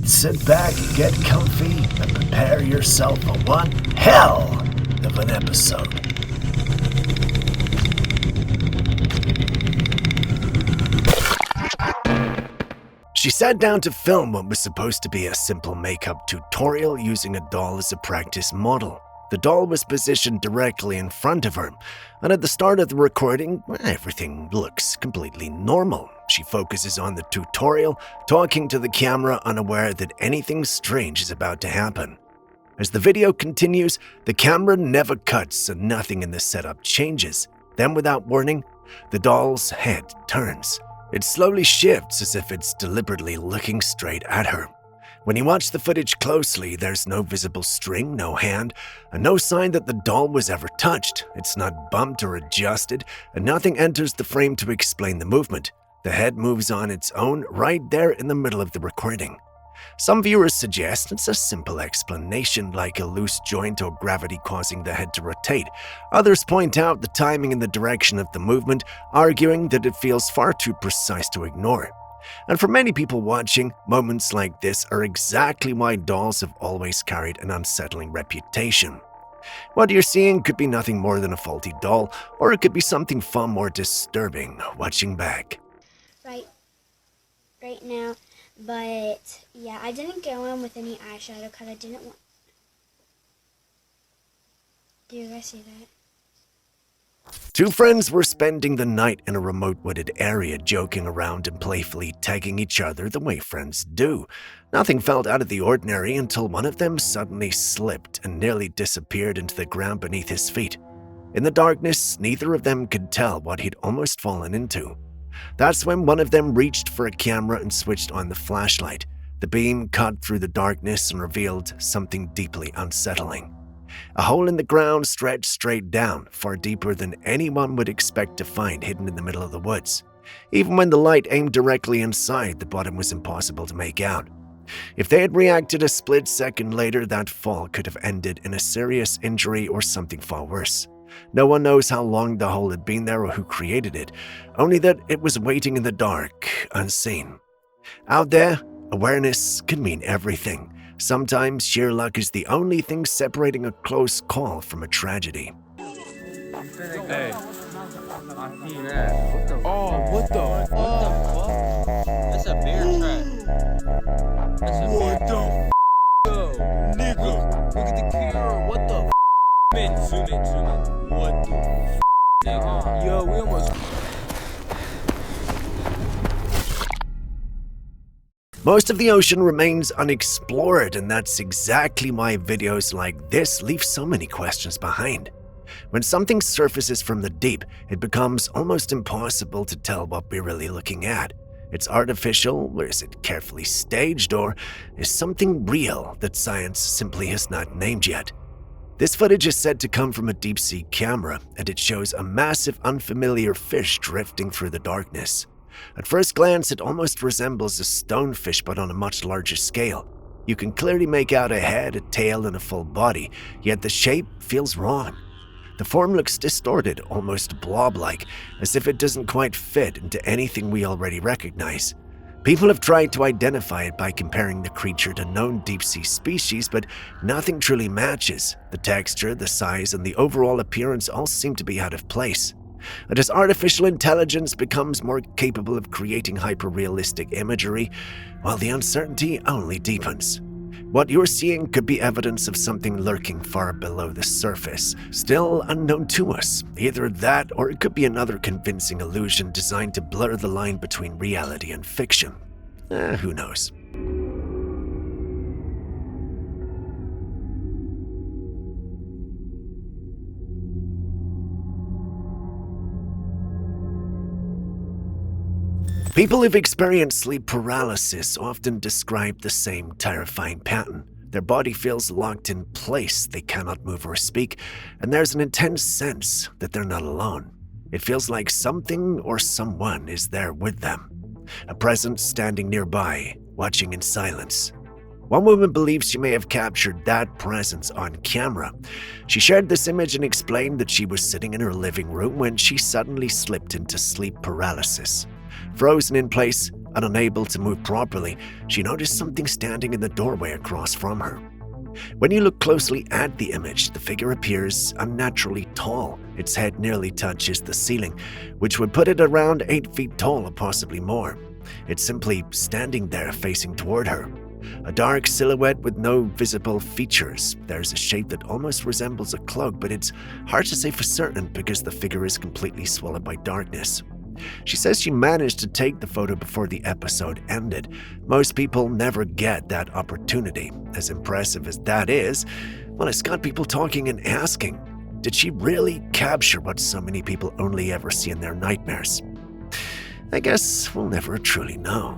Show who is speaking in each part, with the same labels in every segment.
Speaker 1: sit back, get comfy, and prepare yourself for one hell of an episode. She sat down to film what was supposed to be a simple makeup tutorial using a doll as a practice model. The doll was positioned directly in front of her, and at the start of the recording, everything looks completely normal. She focuses on the tutorial, talking to the camera, unaware that anything strange is about to happen. As the video continues, the camera never cuts and nothing in the setup changes. Then, without warning, the doll's head turns. It slowly shifts as if it's deliberately looking straight at her. When you watch the footage closely, there's no visible string, no hand, and no sign that the doll was ever touched. It's not bumped or adjusted, and nothing enters the frame to explain the movement. The head moves on its own right there in the middle of the recording. Some viewers suggest it's a simple explanation like a loose joint or gravity causing the head to rotate. Others point out the timing and the direction of the movement, arguing that it feels far too precise to ignore. And for many people watching, moments like this are exactly why dolls have always carried an unsettling reputation. What you're seeing could be nothing more than a faulty doll, or it could be something far more disturbing watching back.
Speaker 2: Right now, but yeah, I didn't go in with any eyeshadow because I didn't want... Do you guys see that?
Speaker 1: Two friends were spending the night in a remote wooded area, joking around and playfully tagging each other the way friends do. Nothing felt out of the ordinary until one of them suddenly slipped and nearly disappeared into the ground beneath his feet. In the darkness, neither of them could tell what he'd almost fallen into. That's when one of them reached for a camera and switched on the flashlight. The beam cut through the darkness and revealed something deeply unsettling. A hole in the ground stretched straight down, far deeper than anyone would expect to find hidden in the middle of the woods. Even when the light aimed directly inside, the bottom was impossible to make out. If they had reacted a split second later, that fall could have ended in a serious injury or something far worse. No one knows how long the hole had been there or who created it, only that it was waiting in the dark, unseen. Out there, awareness can mean everything. Sometimes sheer luck is the only thing separating a close call from a tragedy.
Speaker 3: Hey. Oh, what the fuck? That's a bear trap. That's a what the yo, nigga. Look at the camera. What the man, zoom in. What the nigga? Yo, we almost...
Speaker 1: Most of the ocean remains unexplored, and that's exactly why videos like this leave so many questions behind. When something surfaces from the deep, it becomes almost impossible to tell what we're really looking at. It's artificial, or is it carefully staged, or is something real that science simply has not named yet? This footage is said to come from a deep-sea camera, and it shows a massive unfamiliar fish drifting through the darkness. At first glance, it almost resembles a stonefish, but on a much larger scale. You can clearly make out a head, a tail, and a full body, yet the shape feels wrong. The form looks distorted, almost blob-like, as if it doesn't quite fit into anything we already recognize. People have tried to identify it by comparing the creature to known deep-sea species, but nothing truly matches. The texture, the size, and the overall appearance all seem to be out of place. And as artificial intelligence becomes more capable of creating hyper-realistic imagery, while the uncertainty only deepens. What you're seeing could be evidence of something lurking far below the surface, still unknown to us. Either that, or it could be another convincing illusion designed to blur the line between reality and fiction. Who knows? People who've experienced sleep paralysis often describe the same terrifying pattern. Their body feels locked in place, they cannot move or speak, and there's an intense sense that they're not alone. It feels like something or someone is there with them, a presence standing nearby, watching in silence. One woman believes she may have captured that presence on camera. She shared this image and explained that she was sitting in her living room when she suddenly slipped into sleep paralysis. Frozen in place, and unable to move properly, she noticed something standing in the doorway across from her. When you look closely at the image, the figure appears unnaturally tall. Its head nearly touches the ceiling, which would put it around 8 feet tall or possibly more. It's simply standing there facing toward her. A dark silhouette with no visible features. There's a shape that almost resembles a cloak, but it's hard to say for certain because the figure is completely swallowed by darkness. She says she managed to take the photo before the episode ended. Most people never get that opportunity. As impressive as that is, well, it's got people talking and asking, did she really capture what so many people only ever see in their nightmares? I guess we'll never truly know.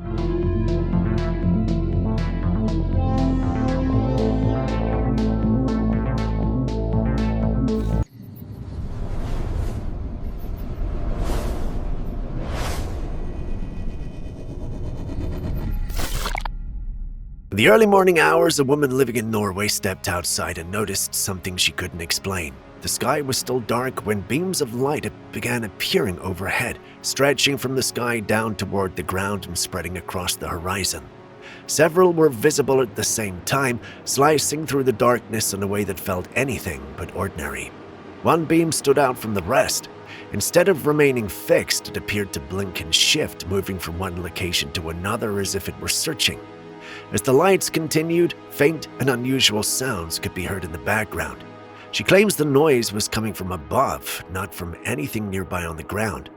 Speaker 1: In the early morning hours, a woman living in Norway stepped outside and noticed something she couldn't explain. The sky was still dark when beams of light began appearing overhead, stretching from the sky down toward the ground and spreading across the horizon. Several were visible at the same time, slicing through the darkness in a way that felt anything but ordinary. One beam stood out from the rest. Instead of remaining fixed, it appeared to blink and shift, moving from one location to another as if it were searching. As the lights continued, faint and unusual sounds could be heard in the background. She claims the noise was coming from above, not from anything nearby on the ground.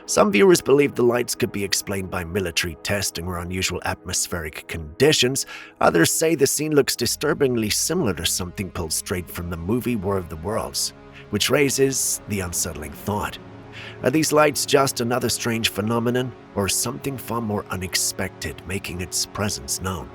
Speaker 1: Some viewers believe the lights could be explained by military testing or unusual atmospheric conditions. Others say the scene looks disturbingly similar to something pulled straight from the movie War of the Worlds, which raises the unsettling thought. Are these lights just another strange phenomenon, or something far more unexpected making its presence known?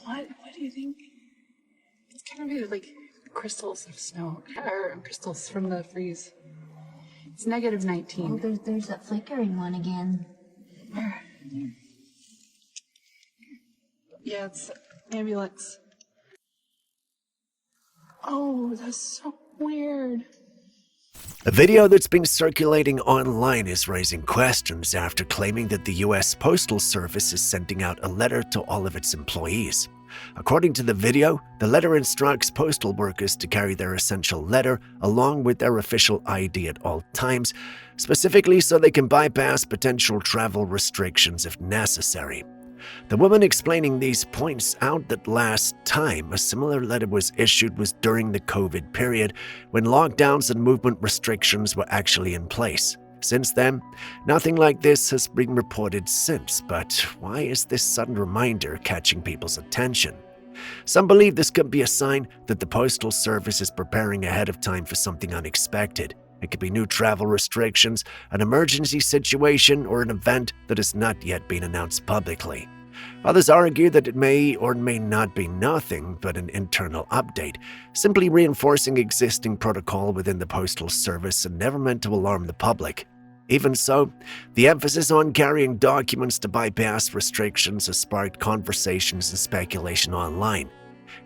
Speaker 4: What do you think? It's kind of like crystals of snow, or crystals from the freeze. It's negative 19.
Speaker 5: Oh, there's that flickering one again.
Speaker 4: Yeah, it's ambulance. Oh, that's so weird.
Speaker 1: A video that's been circulating online is raising questions after claiming that the U.S. Postal Service is sending out a letter to all of its employees. According to the video, the letter instructs postal workers to carry their essential letter along with their official ID at all times, specifically so they can bypass potential travel restrictions if necessary. The woman explaining these points out that last time a similar letter was issued was during the COVID period, when lockdowns and movement restrictions were actually in place. Since then, nothing like this has been reported since, but why is this sudden reminder catching people's attention? Some believe this could be a sign that the Postal Service is preparing ahead of time for something unexpected. It could be new travel restrictions, an emergency situation, or an event that has not yet been announced publicly. Others argue that it may or may not be nothing but an internal update, simply reinforcing existing protocol within the Postal Service and never meant to alarm the public. Even so, the emphasis on carrying documents to bypass restrictions has sparked conversations and speculation online.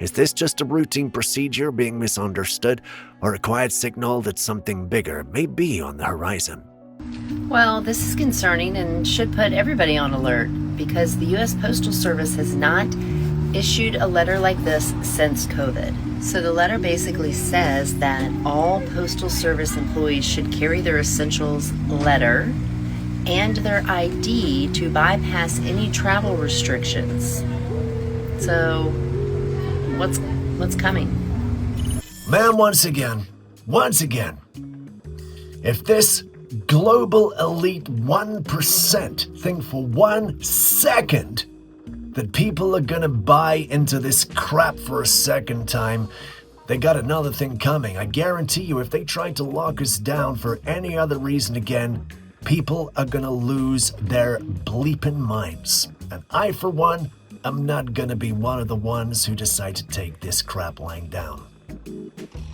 Speaker 1: Is this just a routine procedure being misunderstood, or a quiet signal that something bigger may be on the horizon?
Speaker 6: Well, this is concerning and should put everybody on alert because the U.S. Postal Service has not issued a letter like this since COVID. So the letter basically says that all Postal Service employees should carry their essentials letter and their ID to bypass any travel restrictions. So what's coming?
Speaker 1: Ma'am, once again, if this global elite 1% think for 1 second that people are gonna buy into this crap for a second time, they got another thing coming. I guarantee you, if they try to lock us down for any other reason again, people are gonna lose their bleeping minds. And I, for one, am not gonna be one of the ones who decide to take this crap lying down.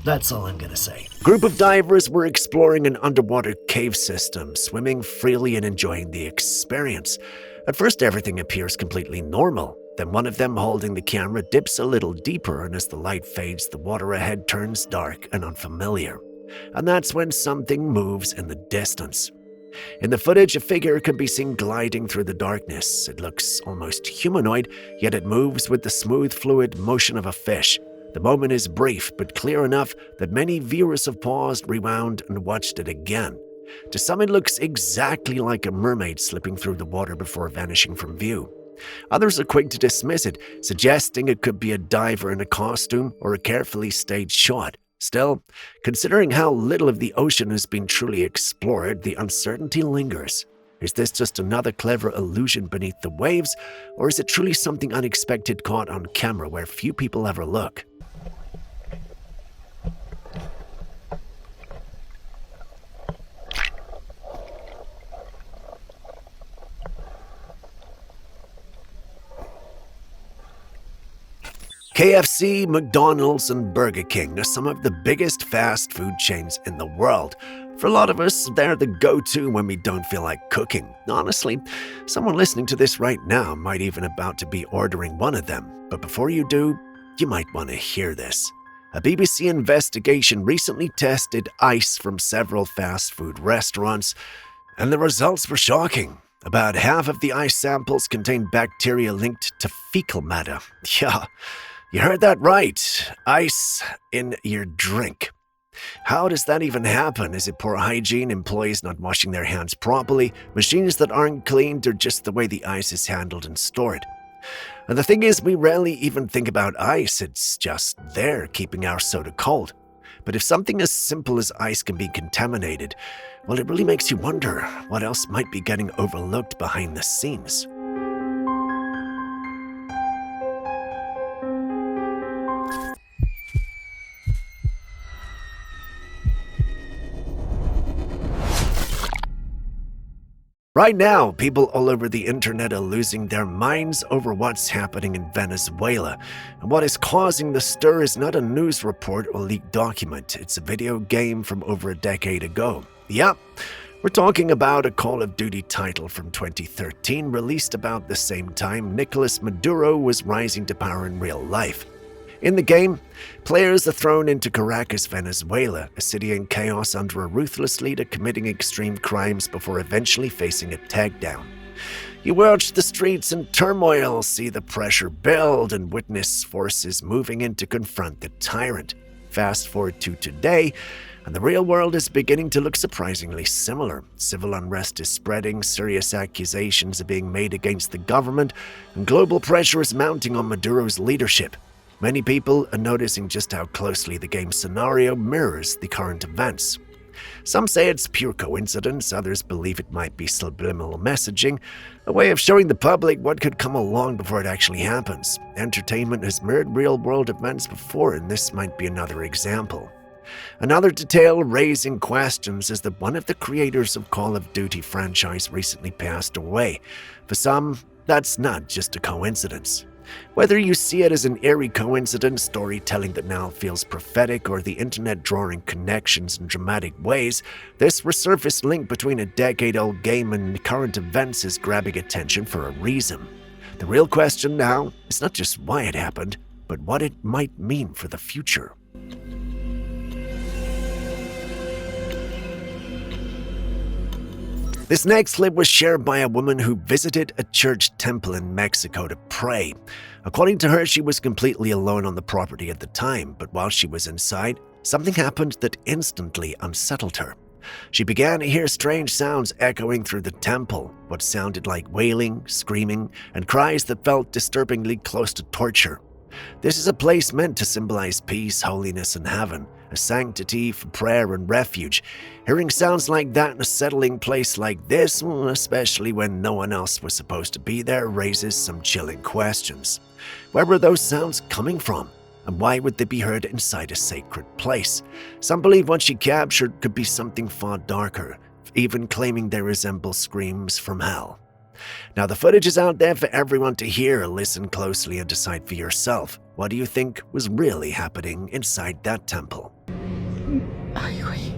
Speaker 1: That's all I'm gonna say. A group of divers were exploring an underwater cave system, swimming freely and enjoying the experience. At first, everything appears completely normal. Then one of them holding the camera dips a little deeper, and as the light fades, the water ahead turns dark and unfamiliar. And that's when something moves in the distance. In the footage, a figure can be seen gliding through the darkness. It looks almost humanoid, yet it moves with the smooth, fluid motion of a fish. The moment is brief, but clear enough that many viewers have paused, rewound, and watched it again. To some, it looks exactly like a mermaid slipping through the water before vanishing from view. Others are quick to dismiss it, suggesting it could be a diver in a costume or a carefully staged shot. Still, considering how little of the ocean has been truly explored, the uncertainty lingers. Is this just another clever illusion beneath the waves, or is it truly something unexpected caught on camera where few people ever look? KFC, McDonald's, and Burger King are some of the biggest fast food chains in the world. For a lot of us, they're the go-to when we don't feel like cooking. Honestly, someone listening to this right now might even about to be ordering one of them. But before you do, you might want to hear this. A BBC investigation recently tested ice from several fast food restaurants, and the results were shocking. About half of the ice samples contained bacteria linked to fecal matter. Yeah, you heard that right. Ice in your drink. How does that even happen? Is it poor hygiene, employees not washing their hands properly, machines that aren't cleaned, or just the way the ice is handled and stored? And the thing is, we rarely even think about ice. It's just there, keeping our soda cold. But if something as simple as ice can be contaminated, well, it really makes you wonder what else might be getting overlooked behind the scenes. Right now, people all over the internet are losing their minds over what's happening in Venezuela. And what is causing the stir is not a news report or leaked document. It's a video game from over a decade ago. Yep, we're talking about a Call of Duty title from 2013 released about the same time Nicolas Maduro was rising to power in real life. In the game, players are thrown into Caracas, Venezuela, a city in chaos under a ruthless leader committing extreme crimes before eventually facing a takedown. You watch the streets in turmoil, see the pressure build, and witness forces moving in to confront the tyrant. Fast forward to today, and the real world is beginning to look surprisingly similar. Civil unrest is spreading, serious accusations are being made against the government, and global pressure is mounting on Maduro's leadership. Many people are noticing just how closely the game scenario mirrors the current events. Some say it's pure coincidence, others believe it might be subliminal messaging, a way of showing the public what could come along before it actually happens. Entertainment has mirrored real-world events before, and this might be another example. Another detail raising questions is that one of the creators of Call of Duty franchise recently passed away. For some, that's not just a coincidence. Whether you see it as an eerie coincidence, storytelling that now feels prophetic, or the internet drawing connections in dramatic ways, this resurfaced link between a decade-old game and current events is grabbing attention for a reason. The real question now is not just why it happened, but what it might mean for the future. This next clip was shared by a woman who visited a church temple in Mexico to pray. According to her, she was completely alone on the property at the time, but while she was inside, something happened that instantly unsettled her. She began to hear strange sounds echoing through the temple, what sounded like wailing, screaming, and cries that felt disturbingly close to torture. This is a place meant to symbolize peace, holiness, and heaven, a sanctity for prayer and refuge. Hearing sounds like that in a settling place like this, especially when no one else was supposed to be there, raises some chilling questions. Where were those sounds coming from? And why would they be heard inside a sacred place? Some believe what she captured could be something far darker, even claiming they resemble screams from hell. Now, the footage is out there for everyone to hear. Listen closely and decide for yourself. What do you think was really happening inside that temple?
Speaker 7: Ay, güey.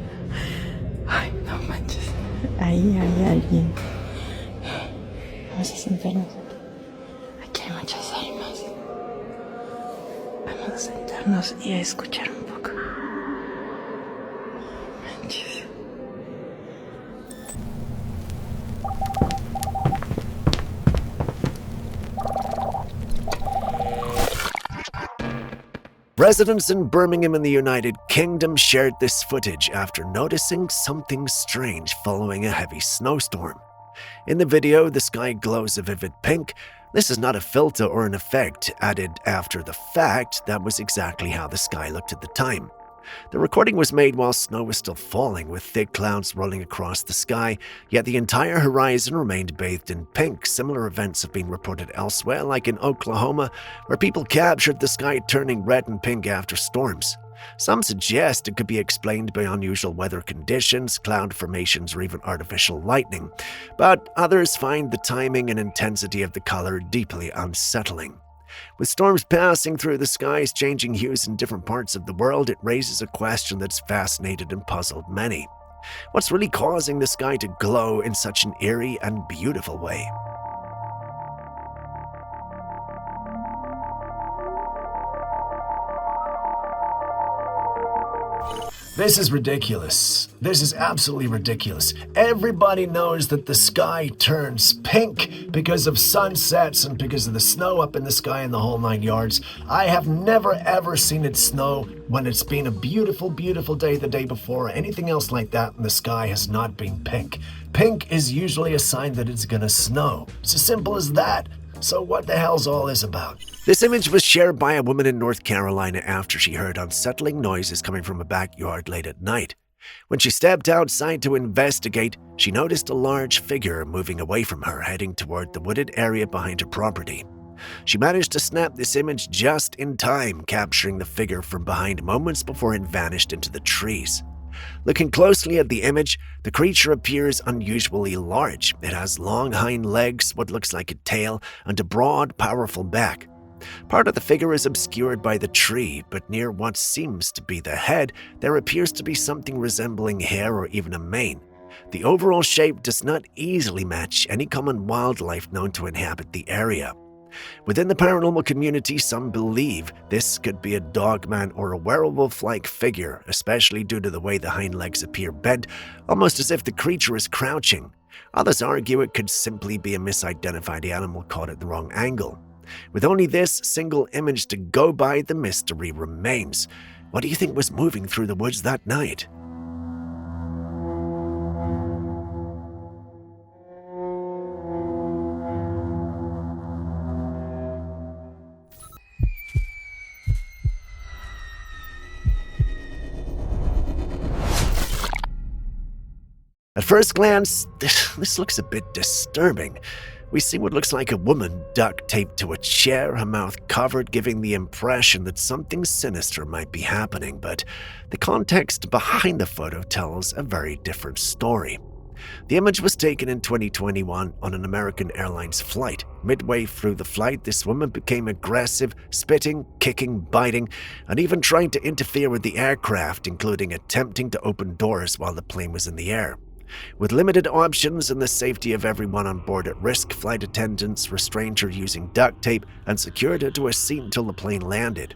Speaker 7: Ay, no manches. Ahí hay alguien. A veces enfermos. Aquí hay Muchos ánimos. Vamos a sentarnos y a escuchar un poco. Manches.
Speaker 1: Residents in Birmingham in the United Kingdom shared this footage after noticing something strange following a heavy snowstorm. In the video, the sky glows a vivid pink. This is not a filter or an effect added after the fact. That was exactly how the sky looked at the time. The recording was made while snow was still falling, with thick clouds rolling across the sky, yet the entire horizon remained bathed in pink. Similar events have been reported elsewhere, like in Oklahoma, where people captured the sky turning red and pink after storms. Some suggest it could be explained by unusual weather conditions, cloud formations, or even artificial lightning, but others find the timing and intensity of the color deeply unsettling. With storms passing through the skies, changing hues in different parts of the world, it raises a question that's fascinated and puzzled many. What's really causing the sky to glow in such an eerie and beautiful way? This is ridiculous. This is absolutely ridiculous. Everybody knows that the sky turns pink because of sunsets and because of the snow up in the sky and the whole 9 yards. I have never ever seen it snow when it's been a beautiful, beautiful day the day before or anything else like that, and the sky has not been pink. Pink is usually a sign that it's gonna snow. It's as simple as that. So what the hell's all this about? This image was shared by a woman in North Carolina after she heard unsettling noises coming from a backyard late at night. When she stepped outside to investigate, she noticed a large figure moving away from her, heading toward the wooded area behind her property. She managed to snap this image just in time, capturing the figure from behind moments before it vanished into the trees. Looking closely at the image, the creature appears unusually large. It has long hind legs, what looks like a tail, and a broad, powerful back. Part of the figure is obscured by the tree, but near what seems to be the head, there appears to be something resembling hair or even a mane. The overall shape does not easily match any common wildlife known to inhabit the area. Within the paranormal community, some believe this could be a dogman or a werewolf-like figure, especially due to the way the hind legs appear bent, almost as if the creature is crouching. Others argue it could simply be a misidentified animal caught at the wrong angle. With only this single image to go by, the mystery remains. What do you think was moving through the woods that night? At first glance, this looks a bit disturbing. We see what looks like a woman duct taped to a chair, her mouth covered, giving the impression that something sinister might be happening, but the context behind the photo tells a very different story. The image was taken in 2021 on an American Airlines flight. Midway through the flight, this woman became aggressive, spitting, kicking, biting, and even trying to interfere with the aircraft, including attempting to open doors while the plane was in the air. With limited options and the safety of everyone on board at risk, flight attendants restrained her using duct tape and secured her to a seat until the plane landed.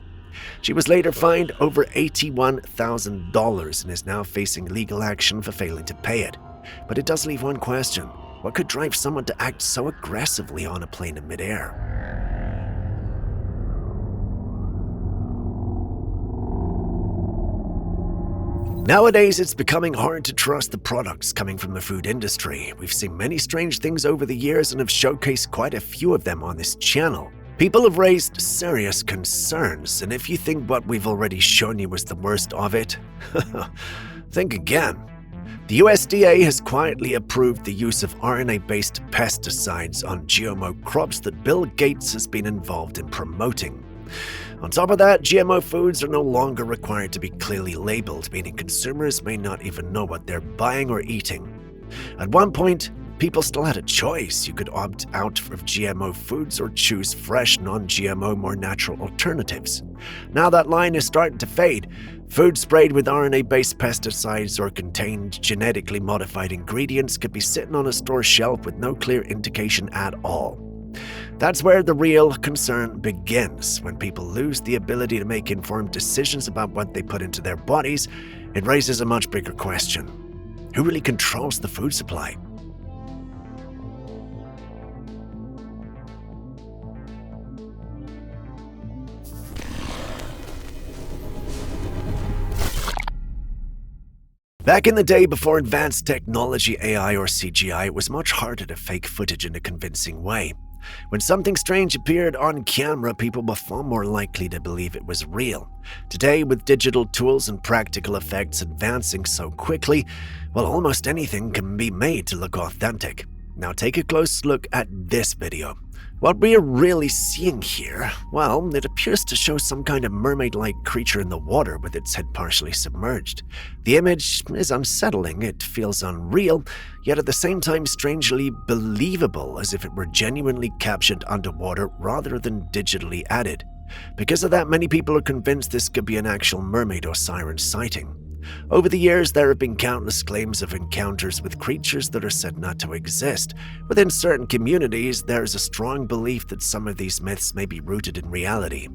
Speaker 1: She was later fined over $81,000 and is now facing legal action for failing to pay it. But it does leave one question. What could drive someone to act so aggressively on a plane in midair? Nowadays, it's becoming hard to trust the products coming from the food industry. We've seen many strange things over the years and have showcased quite a few of them on this channel. People have raised serious concerns, and if you think what we've already shown you was the worst of it, think again. The USDA has quietly approved the use of RNA-based pesticides on GMO crops that Bill Gates has been involved in promoting. On top of that, GMO foods are no longer required to be clearly labeled, meaning consumers may not even know what they're buying or eating. At one point, people still had a choice. You could opt out of GMO foods or choose fresh, non-GMO, more natural alternatives. Now that line is starting to fade. Food sprayed with RNA-based pesticides or contained genetically modified ingredients could be sitting on a store shelf with no clear indication at all. That's where the real concern begins. When people lose the ability to make informed decisions about what they put into their bodies, it raises a much bigger question. Who really controls the food supply? Back in the day before advanced technology, AI or CGI, it was much harder to fake footage in a convincing way. When something strange appeared on camera, people were far more likely to believe it was real. Today, with digital tools and practical effects advancing so quickly, well, almost anything can be made to look authentic. Now take a close look at this video. What we are really seeing here, well, it appears to show some kind of mermaid-like creature in the water with its head partially submerged. The image is unsettling, it feels unreal, yet at the same time strangely believable, as if it were genuinely captured underwater rather than digitally added. Because of that, many people are convinced this could be an actual mermaid or siren sighting. Over the years, there have been countless claims of encounters with creatures that are said not to exist. Within certain communities, there is a strong belief that some of these myths may be rooted in reality.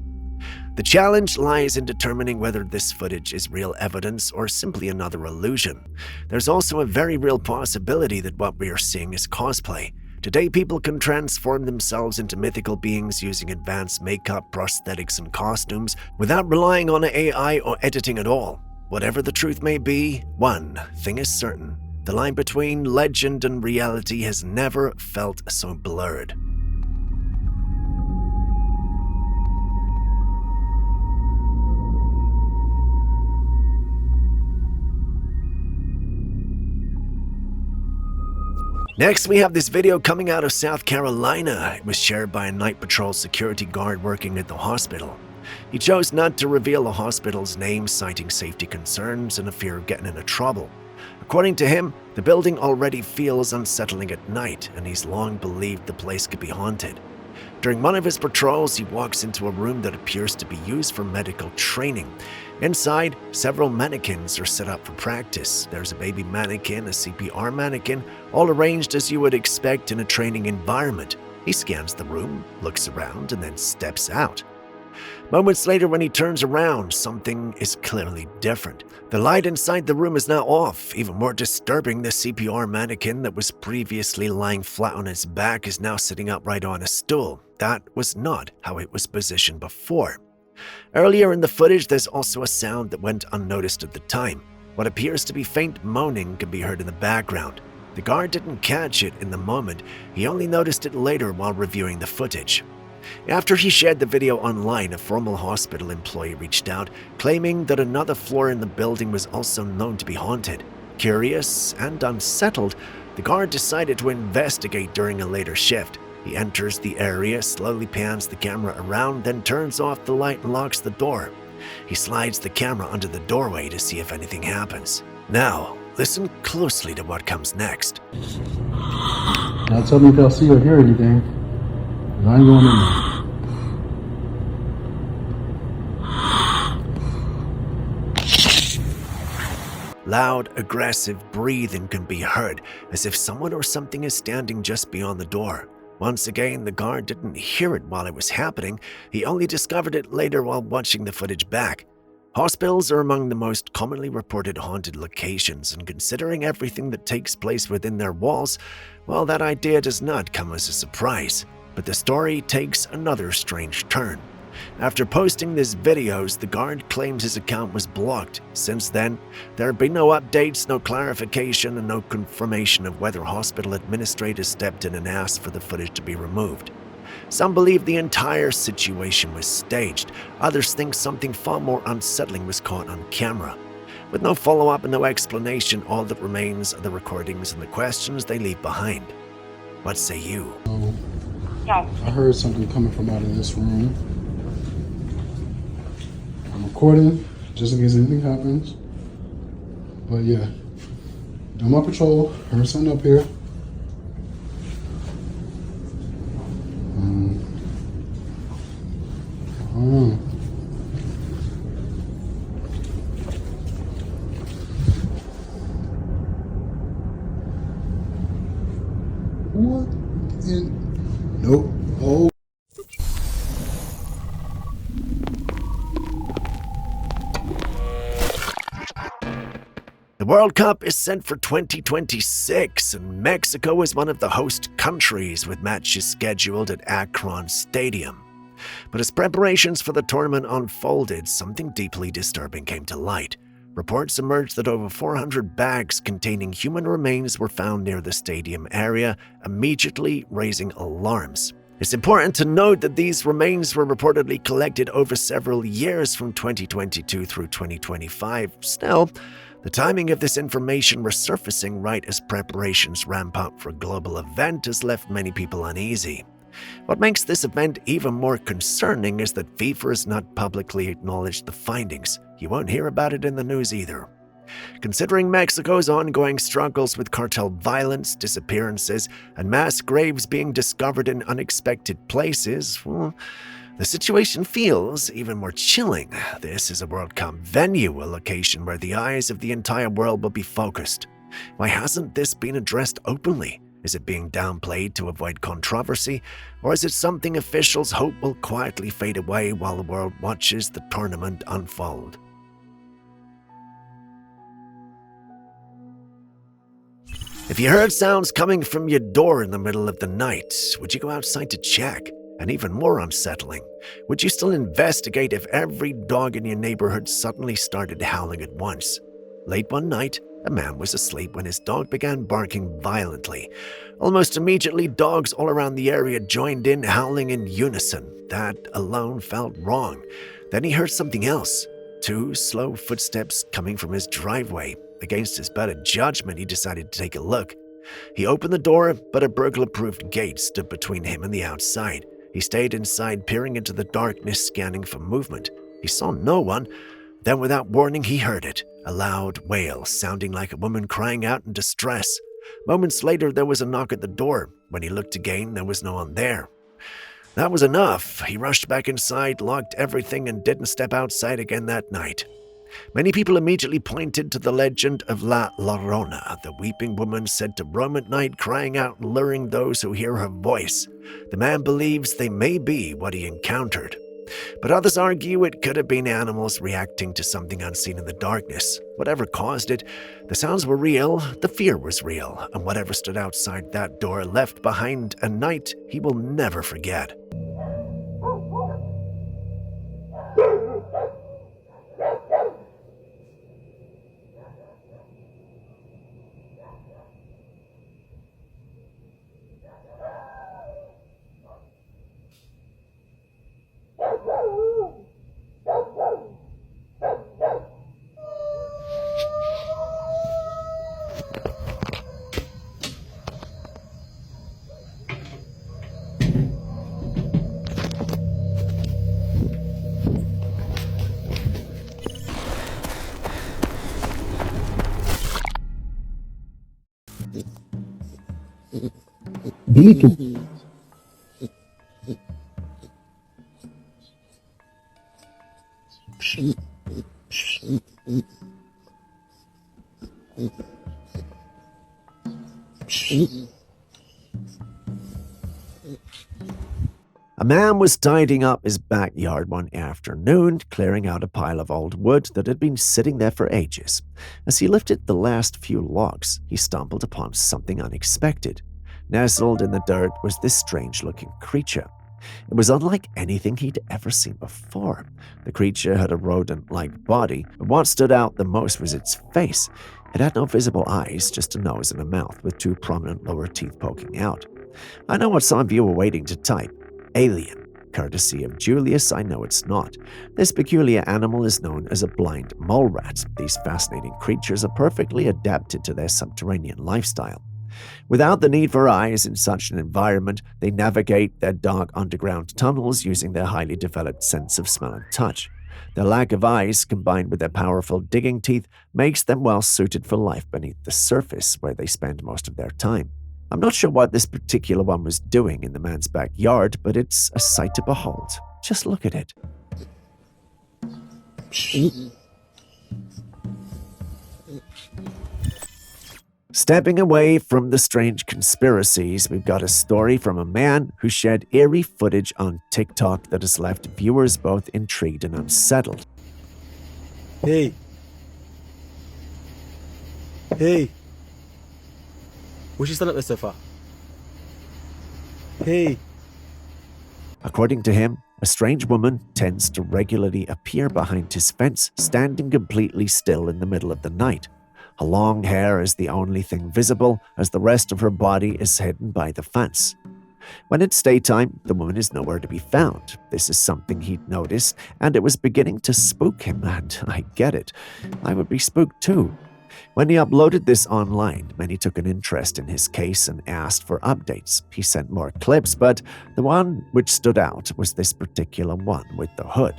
Speaker 1: The challenge lies in determining whether this footage is real evidence or simply another illusion. There's also a very real possibility that what we are seeing is cosplay. Today, people can transform themselves into mythical beings using advanced makeup, prosthetics, and costumes without relying on AI or editing at all. Whatever the truth may be, one thing is certain: the line between legend and reality has never felt so blurred. Next, we have this video coming out of South Carolina. It was shared by a night patrol security guard working at the hospital. He chose not to reveal the hospital's name, citing safety concerns and a fear of getting into trouble. According to him, the building already feels unsettling at night, and he's long believed the place could be haunted. During one of his patrols, he walks into a room that appears to be used for medical training. Inside, several mannequins are set up for practice. There's a baby mannequin, a CPR mannequin, all arranged as you would expect in a training environment. He scans the room, looks around, and then steps out. Moments later, when he turns around, something is clearly different. The light inside the room is now off. Even more disturbing, the CPR mannequin that was previously lying flat on its back is now sitting upright on a stool. That was not how it was positioned before. Earlier in the footage, there's also a sound that went unnoticed at the time. What appears to be faint moaning can be heard in the background. The guard didn't catch it in the moment. He only noticed it later while reviewing the footage. After he shared the video online, a former hospital employee reached out, claiming that another floor in the building was also known to be haunted. Curious and unsettled, the guard decided to investigate during a later shift. He enters the area, slowly pans the camera around, then turns off the light and locks the door. He slides the camera under the doorway to see if anything happens. Now, listen closely to what comes next.
Speaker 8: Now tell me if y'all see or hear anything. I ain't going in there.
Speaker 1: Loud, aggressive breathing can be heard, as if someone or something is standing just beyond the door. Once again, the guard didn't hear it while it was happening. He only discovered it later while watching the footage back. Hospitals are among the most commonly reported haunted locations, and considering everything that takes place within their walls, well, that idea does not come as a surprise. But the story takes another strange turn. After posting these videos, the guard claims his account was blocked. Since then, there have been no updates, no clarification, and no confirmation of whether hospital administrators stepped in and asked for the footage to be removed. Some believe the entire situation was staged. Others think something far more unsettling was caught on camera. With no follow-up and no explanation, all that remains are the recordings and the questions they leave behind. What say you?
Speaker 8: I heard something coming from out of this room. I'm recording just in case anything happens. But yeah, doing my patrol. Heard something up here. What in? Nope. Oh.
Speaker 1: World Cup is set for 2026, and Mexico is one of the host countries with matches scheduled at Akron Stadium. But as preparations for the tournament unfolded, something deeply disturbing came to light. Reports emerged that over 400 bags containing human remains were found near the stadium area, immediately raising alarms. It's important to note that these remains were reportedly collected over several years from 2022 through 2025. Still, the timing of this information resurfacing right as preparations ramp up for a global event has left many people uneasy. What makes this event even more concerning is that FIFA has not publicly acknowledged the findings. You won't hear about it in the news either. Considering Mexico's ongoing struggles with cartel violence, disappearances, and mass graves being discovered in unexpected places, the situation feels even more chilling. This is a World Cup venue, a location where the eyes of the entire world will be focused. Why hasn't this been addressed openly? Is it being downplayed to avoid controversy, or is it something officials hope will quietly fade away while the world watches the tournament unfold? If you heard sounds coming from your door in the middle of the night, would you go outside to check? And even more unsettling, would you still investigate if every dog in your neighborhood suddenly started howling at once? Late one night, a man was asleep when his dog began barking violently. Almost immediately, dogs all around the area joined in, howling in unison. That alone felt wrong. Then he heard something else. 2 slow footsteps coming from his driveway. Against his better judgment, he decided to take a look. He opened the door, but a burglar-proof gate stood between him and the outside. He stayed inside, peering into the darkness, scanning for movement. He saw no one. Then, without warning, he heard it. A loud wail, sounding like a woman crying out in distress. Moments later, there was a knock at the door. When he looked again, there was no one there. That was enough. He rushed back inside, locked everything, and didn't step outside again that night. Many people immediately pointed to the legend of La Llorona, the weeping woman said to roam at night, crying out and luring those who hear her voice. The man believes they may be what he encountered. But others argue it could have been animals reacting to something unseen in the darkness. Whatever caused it, the sounds were real, the fear was real, and whatever stood outside that door left behind a night he will never forget. A man was tidying up his backyard one afternoon, clearing out a pile of old wood that had been sitting there for ages. As he lifted the last few logs, he stumbled upon something unexpected. Nestled in the dirt was this strange-looking creature. It was unlike anything he'd ever seen before. The creature had a rodent-like body, but what stood out the most was its face. It had no visible eyes, just a nose and a mouth with 2 prominent lower teeth poking out. I know what some of you were waiting to type. Alien. Courtesy of Julius, I know it's not. This peculiar animal is known as a blind mole rat. These fascinating creatures are perfectly adapted to their subterranean lifestyle. Without the need for eyes in such an environment, they navigate their dark underground tunnels using their highly developed sense of smell and touch. Their lack of eyes, combined with their powerful digging teeth, makes them well suited for life beneath the surface, where they spend most of their time. I'm not sure what this particular one was doing in the man's backyard, but it's a sight to behold. Just look at it. Stepping away from the strange conspiracies, we've got a story from a man who shared eerie footage on TikTok that has left viewers both intrigued and unsettled.
Speaker 3: Hey. Hey. What she stand up there for? Hey.
Speaker 1: According to him, a strange woman tends to regularly appear behind his fence, standing completely still in the middle of the night. Her long hair is the only thing visible, as the rest of her body is hidden by the fence. When it's daytime, the woman is nowhere to be found. This is something he'd noticed, and it was beginning to spook him, and I get it. I would be spooked too. When he uploaded this online, many took an interest in his case and asked for updates. He sent more clips, but the one which stood out was this particular one with the hood.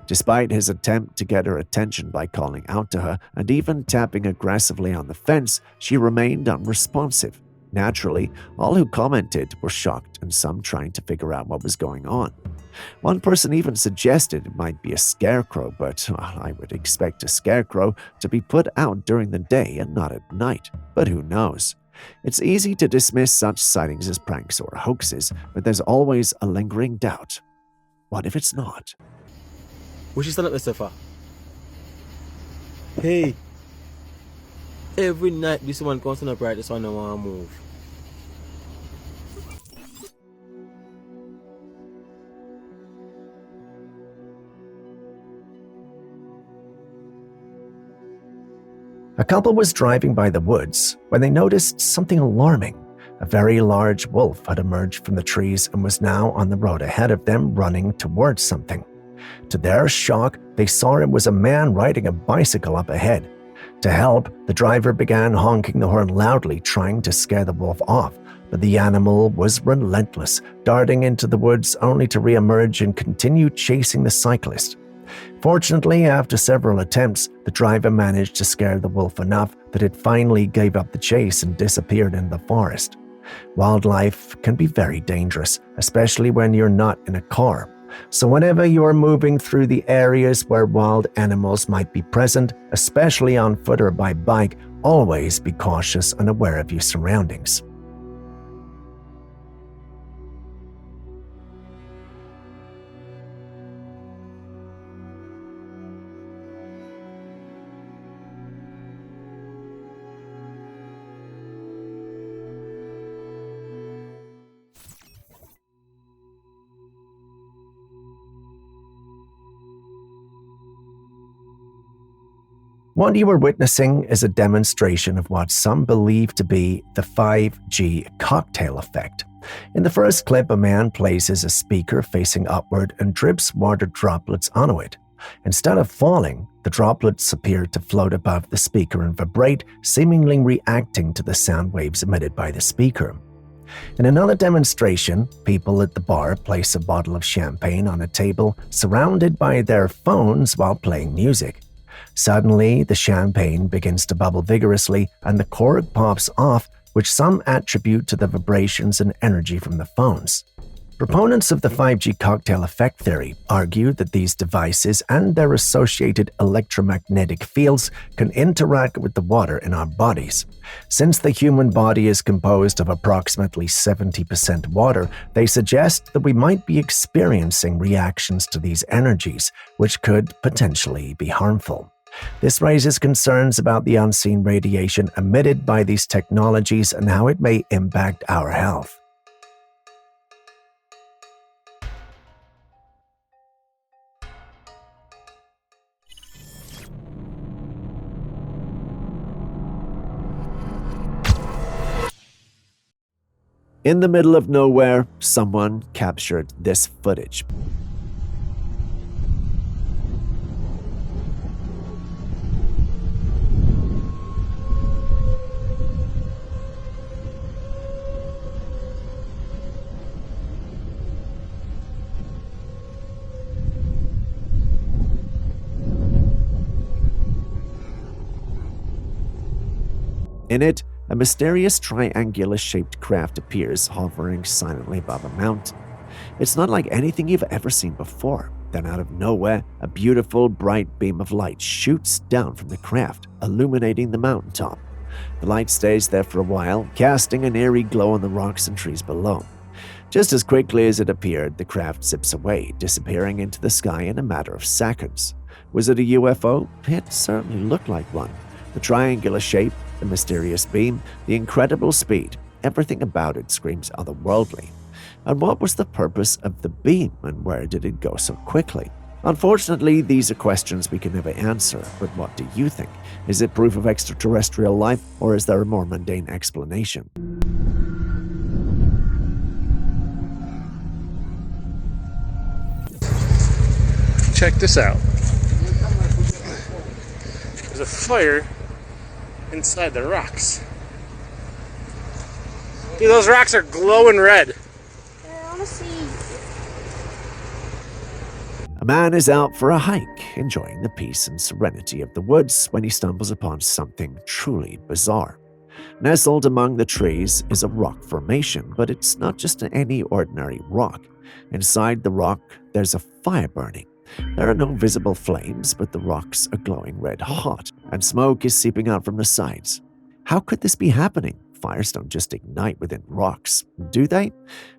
Speaker 1: Despite his attempt to get her attention by calling out to her and even tapping aggressively on the fence, she remained unresponsive. Naturally, all who commented were shocked and some trying to figure out what was going on. One person even suggested it might be a scarecrow, but I would expect a scarecrow to be put out during the day and not at night. But who knows? It's easy to dismiss such sightings as pranks or hoaxes, but there's always a lingering doubt. What if it's not?
Speaker 3: What she stand up there for? Hey. Every night this one comes on the bright, this one don't want to move.
Speaker 1: A couple was driving by the woods when they noticed something alarming. A very large wolf had emerged from the trees and was now on the road ahead of them, running towards something. To their shock, they saw it was a man riding a bicycle up ahead. To help, the driver began honking the horn loudly, trying to scare the wolf off, but the animal was relentless, darting into the woods only to re-emerge and continue chasing the cyclist. Fortunately, after several attempts, the driver managed to scare the wolf enough that it finally gave up the chase and disappeared in the forest. Wildlife can be very dangerous, especially when you're not in a car. So whenever you're moving through the areas where wild animals might be present, especially on foot or by bike, always be cautious and aware of your surroundings. What you are witnessing is a demonstration of what some believe to be the 5G cocktail effect. In the first clip, a man places a speaker facing upward and drips water droplets onto it. Instead of falling, the droplets appear to float above the speaker and vibrate, seemingly reacting to the sound waves emitted by the speaker. In another demonstration, people at the bar place a bottle of champagne on a table, surrounded by their phones while playing music. Suddenly, the champagne begins to bubble vigorously and the cork pops off, which some attribute to the vibrations and energy from the phones. Proponents of the 5G cocktail effect theory argue that these devices and their associated electromagnetic fields can interact with the water in our bodies. Since the human body is composed of approximately 70% water, they suggest that we might be experiencing reactions to these energies, which could potentially be harmful. This raises concerns about the unseen radiation emitted by these technologies and how it may impact our health. In the middle of nowhere, someone captured this footage. In it, a mysterious triangular-shaped craft appears, hovering silently above a mountain. It's not like anything you've ever seen before. Then out of nowhere, a beautiful, bright beam of light shoots down from the craft, illuminating the mountaintop. The light stays there for a while, casting an eerie glow on the rocks and trees below. Just as quickly as it appeared, the craft zips away, disappearing into the sky in a matter of seconds. Was it a UFO? It certainly looked like one. The triangular shape The mysterious beam, the incredible speed, everything about it screams otherworldly. And what was the purpose of the beam, and where did it go so quickly? Unfortunately, these are questions we can never answer, but what do you think? Is it proof of extraterrestrial life, or is there a more mundane explanation?
Speaker 9: Check this out. There's a fire inside the rocks. Dude, those rocks are glowing red.
Speaker 2: I want to see.
Speaker 1: A man is out for a hike, enjoying the peace and serenity of the woods when he stumbles upon something truly bizarre. Nestled among the trees is a rock formation, but it's not just any ordinary rock. Inside the rock, there's a fire burning. There are no visible flames, but the rocks are glowing red hot, and smoke is seeping out from the sides. How could this be happening? Fires don't just ignite within rocks, do they?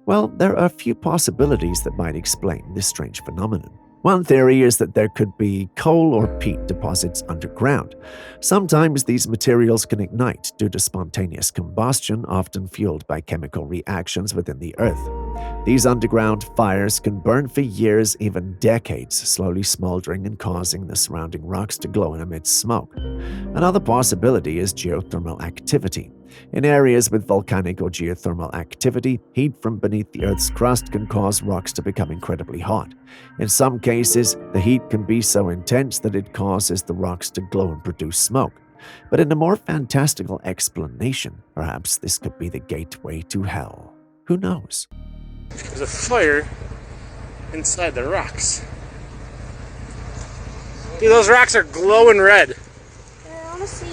Speaker 1: Well, there are a few possibilities that might explain this strange phenomenon. One theory is that there could be coal or peat deposits underground. Sometimes these materials can ignite due to spontaneous combustion, often fueled by chemical reactions within the earth. These underground fires can burn for years, even decades, slowly smoldering and causing the surrounding rocks to glow and emit smoke. Another possibility is geothermal activity. In areas with volcanic or geothermal activity, heat from beneath the Earth's crust can cause rocks to become incredibly hot. In some cases, the heat can be so intense that it causes the rocks to glow and produce smoke. But in a more fantastical explanation, perhaps this could be the gateway to hell. Who knows?
Speaker 9: There's a fire inside the rocks. Dude, those rocks are glowing red.
Speaker 2: I want to see.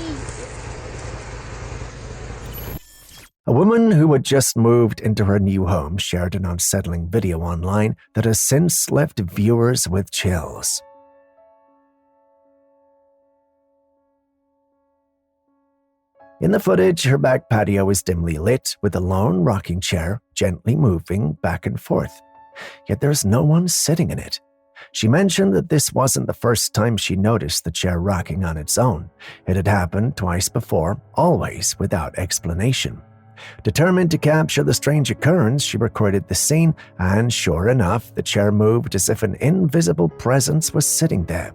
Speaker 1: A woman who had just moved into her new home shared an unsettling video online that has since left viewers with chills. In the footage, her back patio is dimly lit, with a lone rocking chair gently moving back and forth. Yet there's no one sitting in it. She mentioned that this wasn't the first time she noticed the chair rocking on its own. It had happened twice before, always without explanation. Determined to capture the strange occurrence, she recorded the scene, and sure enough, the chair moved as if an invisible presence was sitting there.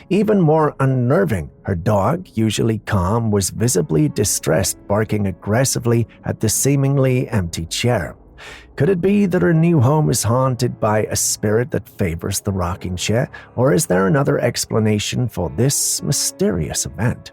Speaker 1: Even more unnerving, her dog, usually calm, was visibly distressed, barking aggressively at the seemingly empty chair. Could it be that her new home is haunted by a spirit that favors the rocking chair, or is there another explanation for this mysterious event?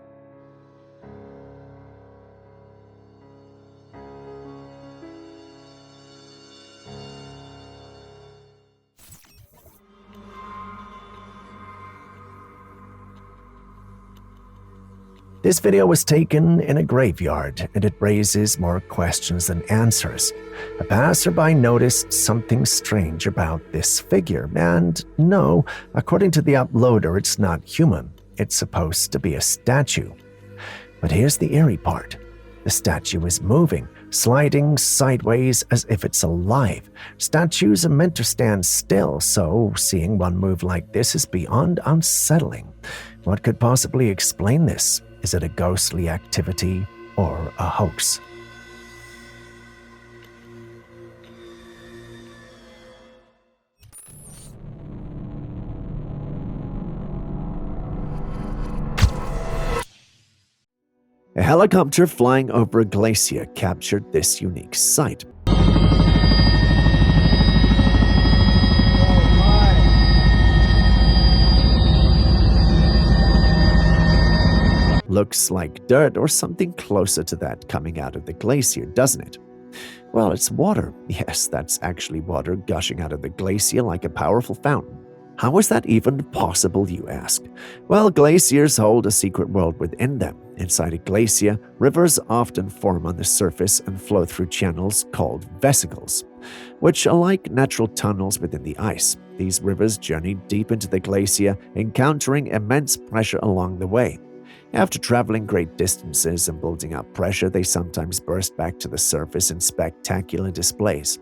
Speaker 1: This video was taken in a graveyard, and it raises more questions than answers. A passerby noticed something strange about this figure, and no, according to the uploader, it's not human. It's supposed to be a statue. But here's the eerie part. The statue is moving, sliding sideways as if it's alive. Statues are meant to stand still, so seeing one move like this is beyond unsettling. What could possibly explain this? Is it a ghostly activity or a hoax? A helicopter flying over a glacier captured this unique sight. Looks like dirt or something closer to that coming out of the glacier, doesn't it? Well, it's water. Yes, that's actually water gushing out of the glacier like a powerful fountain. How is that even possible, you ask? Well, glaciers hold a secret world within them. Inside a glacier, rivers often form on the surface and flow through channels called vesicles, which are like natural tunnels within the ice. These rivers journey deep into the glacier, encountering immense pressure along the way. After traveling great distances and building up pressure, they sometimes burst back to the surface in spectacular displays.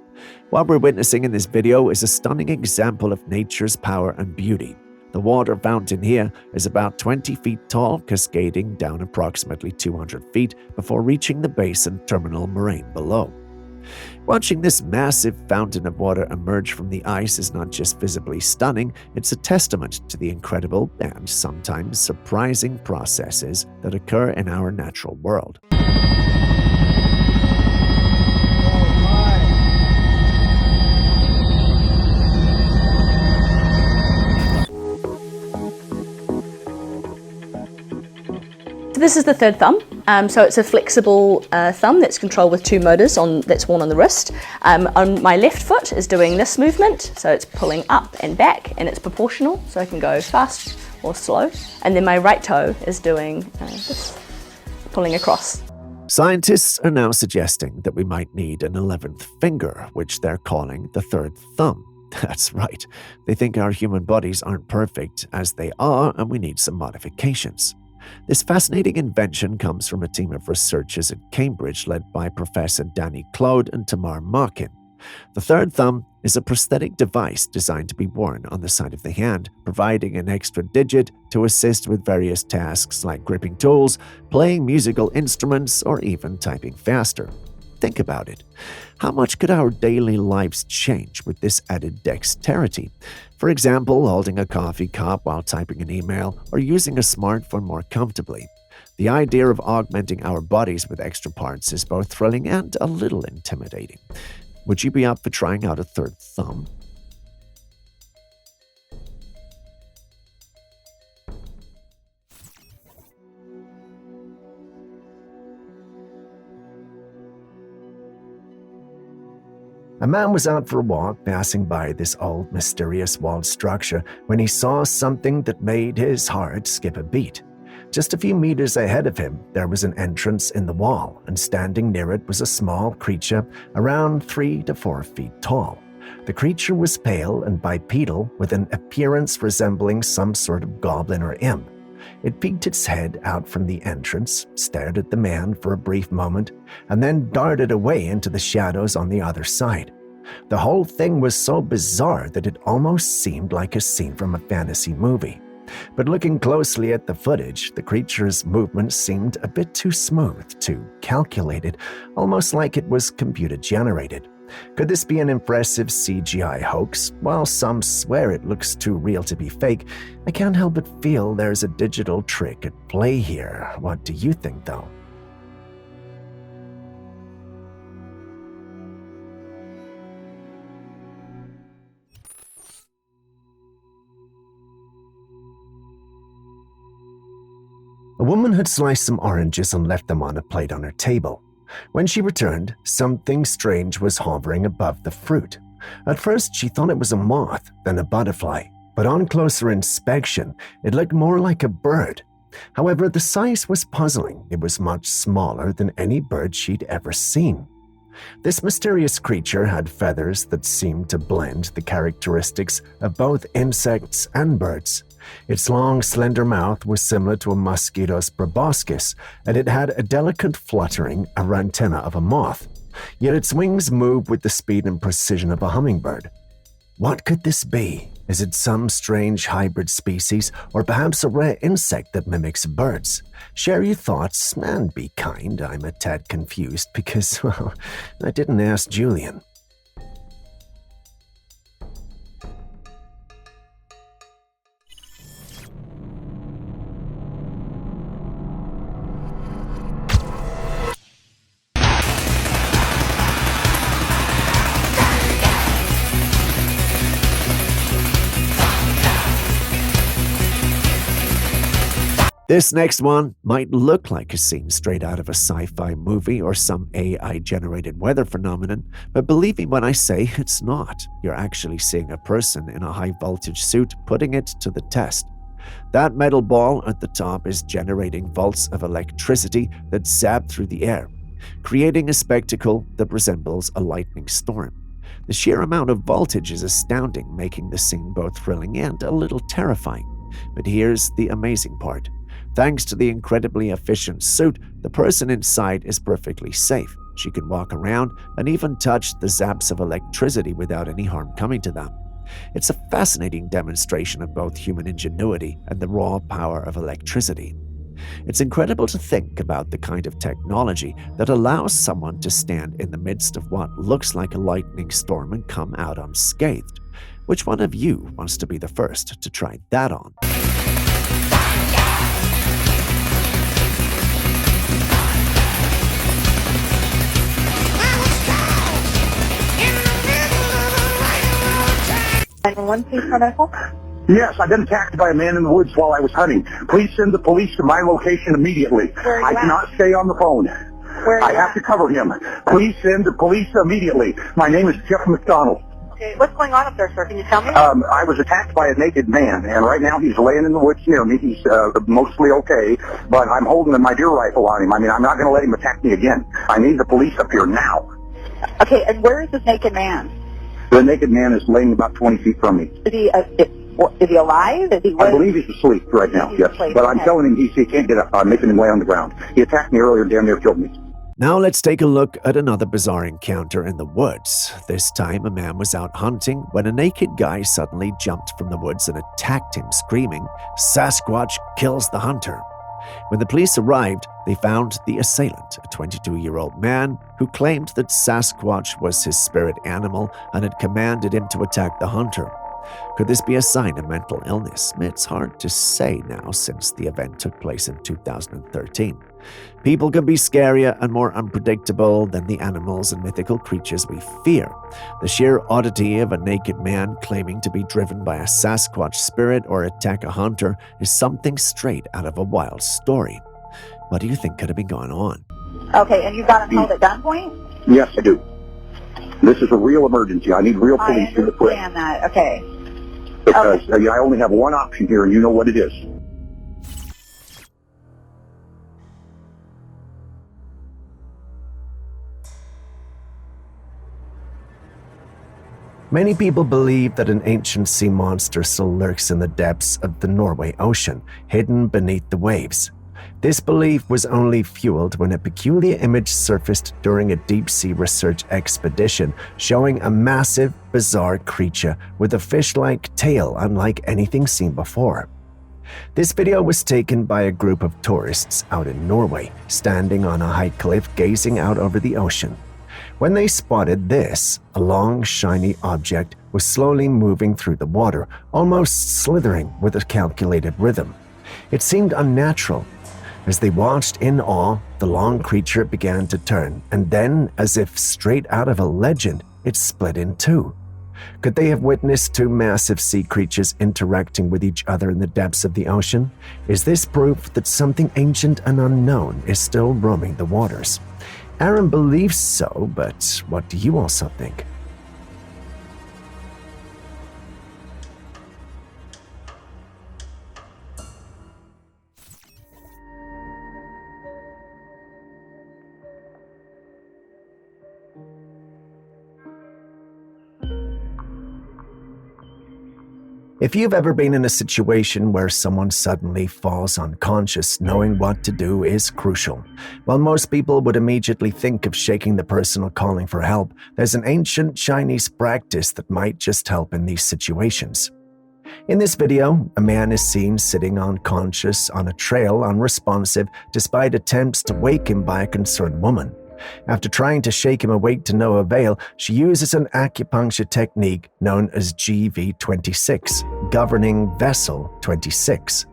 Speaker 1: What we're witnessing in this video is a stunning example of nature's power and beauty. The water fountain here is about 20 feet tall, cascading down approximately 200 feet before reaching the base and terminal moraine below. Watching this massive fountain of water emerge from the ice is not just visibly stunning, it's a testament to the incredible and sometimes surprising processes that occur in our natural world.
Speaker 10: This is the third thumb. So it's a flexible thumb that's controlled with two motors that's worn on the wrist. On my left foot is doing this movement, so it's pulling up and back, and it's proportional, so I can go fast or slow. And then my right toe is doing this, pulling across.
Speaker 1: Scientists are now suggesting that we might need an 11th finger, which they're calling the third thumb. That's right. They think our human bodies aren't perfect as they are, and we need some modifications. This fascinating invention comes from a team of researchers at Cambridge led by Professor Danny Claude and Tamar Markin. The third thumb is a prosthetic device designed to be worn on the side of the hand, providing an extra digit to assist with various tasks like gripping tools, playing musical instruments, or even typing faster. Think about it. How much could our daily lives change with this added dexterity? For example, holding a coffee cup while typing an email or using a smartphone more comfortably. The idea of augmenting our bodies with extra parts is both thrilling and a little intimidating. Would you be up for trying out a third thumb? A man was out for a walk passing by this old, mysterious walled structure when he saw something that made his heart skip a beat. Just a few meters ahead of him, there was an entrance in the wall, and standing near it was a small creature around 3 to 4 feet tall. The creature was pale and bipedal, with an appearance resembling some sort of goblin or imp. It peeked its head out from the entrance, stared at the man for a brief moment, and then darted away into the shadows on the other side. The whole thing was so bizarre that it almost seemed like a scene from a fantasy movie. But looking closely at the footage, the creature's movements seemed a bit too smooth, too calculated, almost like it was computer-generated. Could this be an impressive CGI hoax? While some swear it looks too real to be fake, I can't help but feel there's a digital trick at play here. What do you think, though? A woman had sliced some oranges and left them on a plate on her table. When she returned, something strange was hovering above the fruit. At first, she thought it was a moth, then a butterfly, but on closer inspection, it looked more like a bird. However, the size was puzzling. It was much smaller than any bird she'd ever seen. This mysterious creature had feathers that seemed to blend the characteristics of both insects and birds. Its long, slender mouth was similar to a mosquito's proboscis, and it had a delicate fluttering antenna of a moth. Yet its wings moved with the speed and precision of a hummingbird. What could this be? Is it some strange hybrid species, or perhaps a rare insect that mimics birds? Share your thoughts and be kind. I'm a tad confused because, well, I didn't ask Julian. This next one might look like a scene straight out of a sci-fi movie or some AI-generated weather phenomenon, but believe me when I say it's not. You're actually seeing a person in a high-voltage suit putting it to the test. That metal ball at the top is generating volts of electricity that zap through the air, creating a spectacle that resembles a lightning storm. The sheer amount of voltage is astounding, making the scene both thrilling and a little terrifying. But here's the amazing part. Thanks to the incredibly efficient suit, the person inside is perfectly safe. She can walk around and even touch the zaps of electricity without any harm coming to them. It's a fascinating demonstration of both human ingenuity and the raw power of electricity. It's incredible to think about the kind of technology that allows someone to stand in the midst of what looks like a lightning storm and come out unscathed. Which one of you wants to be the first to try that on?
Speaker 11: Yes, I've been attacked by a man in the woods while I was hunting. Please send the police to my location immediately. I cannot stay on the phone. I have to cover him. Please send the police immediately. My name is Jeff McDonald.
Speaker 12: Okay, what's going on up there, sir? Can you tell me?
Speaker 11: I was attacked by a naked man, and right now he's laying in the woods near me. He's mostly okay, but I'm holding my deer rifle on him. I mean, I'm not going to let him attack me again. I need the police up here now.
Speaker 12: Okay, and where is this naked man?
Speaker 11: The naked man is laying about 20 feet from me.
Speaker 12: Is he alive? Is he?
Speaker 11: I believe he's asleep right now, yes. But I'm telling him he can't get up. I'm making him lay on the ground. He attacked me earlier and damn near killed me.
Speaker 1: Now let's take a look at another bizarre encounter in the woods. This time a man was out hunting when a naked guy suddenly jumped from the woods and attacked him, screaming, "Sasquatch kills the hunter." When the police arrived, they found the assailant, a 22-year-old man who claimed that Sasquatch was his spirit animal and had commanded him to attack the hunter. Could this be a sign of mental illness? It's hard to say now since the event took place in 2013. People can be scarier and more unpredictable than the animals and mythical creatures we fear. The sheer oddity of a naked man claiming to be driven by a Sasquatch spirit or attack a hunter is something straight out of a wild story. What do you think could have been going on?
Speaker 12: Okay, and you got him held at gunpoint?
Speaker 11: Yes, I do. This is a real emergency. I need real police in the quick.
Speaker 12: I understand that, okay.
Speaker 11: Because I only have one option here, and you know what it is.
Speaker 1: Many people believe that an ancient sea monster still lurks in the depths of the Norway Ocean, hidden beneath the waves. This belief was only fueled when a peculiar image surfaced during a deep-sea research expedition showing a massive, bizarre creature with a fish-like tail unlike anything seen before. This video was taken by a group of tourists out in Norway, standing on a high cliff gazing out over the ocean. When they spotted this, a long, shiny object was slowly moving through the water, almost slithering with a calculated rhythm. It seemed unnatural. As they watched in awe, the long creature began to turn, and then, as if straight out of a legend, it split in two. Could they have witnessed two massive sea creatures interacting with each other in the depths of the ocean? Is this proof that something ancient and unknown is still roaming the waters? Aaron believes so, but what do you also think? If you've ever been in a situation where someone suddenly falls unconscious, knowing what to do is crucial. While most people would immediately think of shaking the person or calling for help, there's an ancient Chinese practice that might just help in these situations. In this video, a man is seen sitting unconscious on a trail, unresponsive, despite attempts to wake him by a concerned woman. After trying to shake him awake to no avail, she uses an acupuncture technique known as GV26, Governing Vessel 26.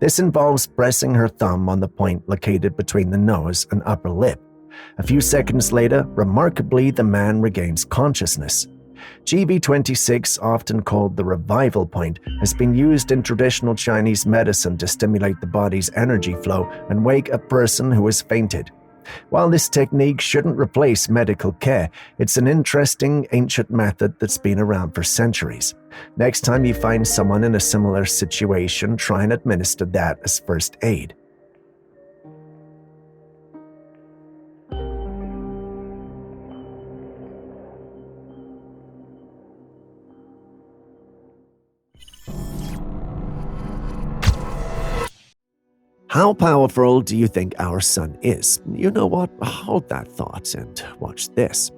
Speaker 1: This involves pressing her thumb on the point located between the nose and upper lip. A few seconds later, remarkably, the man regains consciousness. GV26, often called the revival point, has been used in traditional Chinese medicine to stimulate the body's energy flow and wake a person who has fainted. While this technique shouldn't replace medical care, it's an interesting ancient method that's been around for centuries. Next time you find someone in a similar situation, try and administer that as first aid. How powerful do you think our sun is? You know what? Hold that thought and watch this.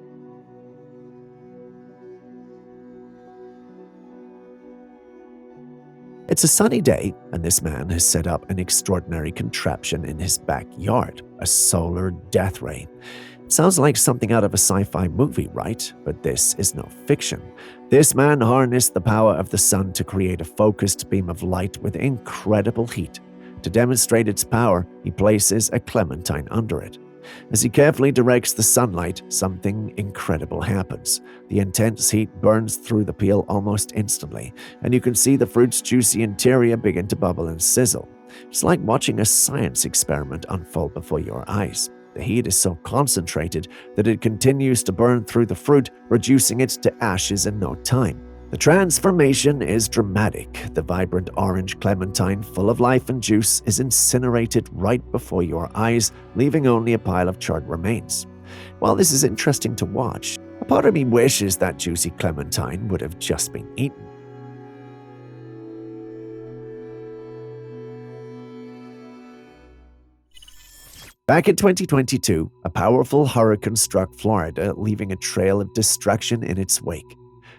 Speaker 1: It's a sunny day, and this man has set up an extraordinary contraption in his backyard, a solar death ray. It sounds like something out of a sci-fi movie, right? But this is no fiction. This man harnessed the power of the sun to create a focused beam of light with incredible heat. To demonstrate its power, he places a clementine under it. As he carefully directs the sunlight, something incredible happens. The intense heat burns through the peel almost instantly, and you can see the fruit's juicy interior begin to bubble and sizzle. It's like watching a science experiment unfold before your eyes. The heat is so concentrated that it continues to burn through the fruit, reducing it to ashes in no time. The transformation is dramatic. The vibrant orange clementine, full of life and juice, is incinerated right before your eyes, leaving only a pile of charred remains. While this is interesting to watch, a part of me wishes that juicy clementine would have just been eaten. Back in 2022, a powerful hurricane struck Florida, leaving a trail of destruction in its wake.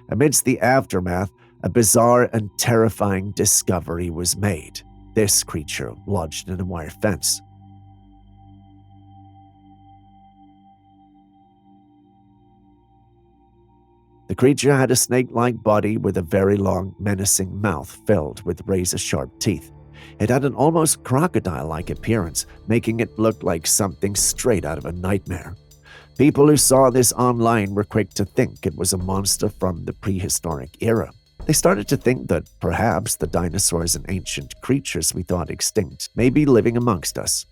Speaker 1: Amidst the aftermath, a bizarre and terrifying discovery was made. This creature lodged in a wire fence. The creature had a snake-like body with a very long, menacing mouth filled with razor-sharp teeth. It had an almost crocodile-like appearance, making it look like something straight out of a nightmare. People who saw this online were quick to think it was a monster from the prehistoric era. They started to think that perhaps the dinosaurs and ancient creatures we thought extinct may be living amongst us.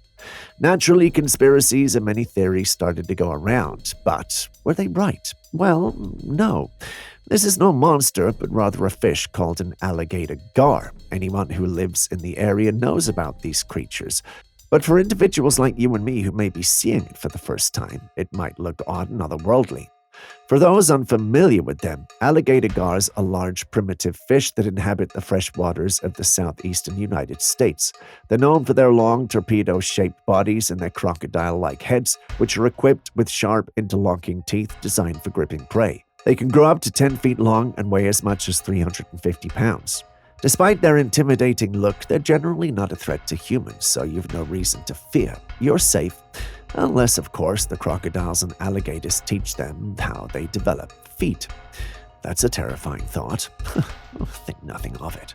Speaker 1: Naturally, conspiracies and many theories started to go around, but were they right? Well, no. This is no monster, but rather a fish called an alligator gar. Anyone who lives in the area knows about these creatures. But for individuals like you and me who may be seeing it for the first time, it might look odd and otherworldly. For those unfamiliar with them, alligator gars are large primitive fish that inhabit the fresh waters of the southeastern United States. They're known for their long torpedo-shaped bodies and their crocodile-like heads, which are equipped with sharp interlocking teeth designed for gripping prey. They can grow up to 10 feet long and weigh as much as 350 pounds. Despite their intimidating look, they're generally not a threat to humans, so you've no reason to fear. You're safe. Unless, of course, the crocodiles and alligators teach them how they develop feet. That's a terrifying thought. Think nothing of it.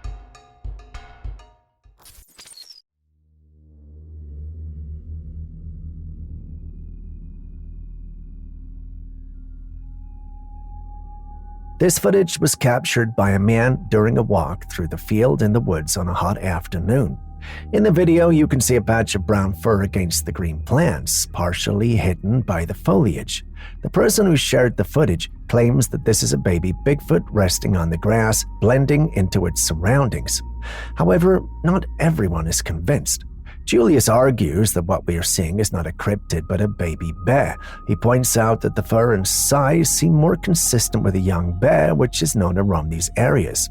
Speaker 1: This footage was captured by a man during a walk through the field in the woods on a hot afternoon. In the video, you can see a patch of brown fur against the green plants, partially hidden by the foliage. The person who shared the footage claims that this is a baby Bigfoot resting on the grass, blending into its surroundings. However, not everyone is convinced. Julius argues that what we are seeing is not a cryptid but a baby bear. He points out that the fur and size seem more consistent with a young bear, which is known to roam these areas.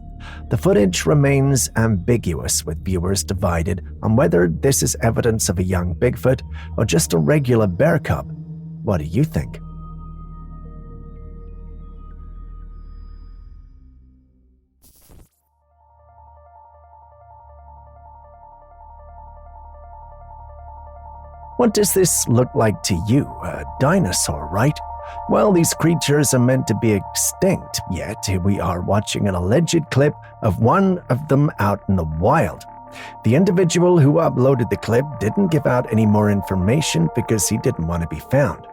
Speaker 1: The footage remains ambiguous, with viewers divided on whether this is evidence of a young Bigfoot or just a regular bear cub. What do you think? What does this look like to you? A dinosaur, right? Well, these creatures are meant to be extinct, yet here we are watching an alleged clip of one of them out in the wild. The individual who uploaded the clip didn't give out any more information because he didn't want to be found.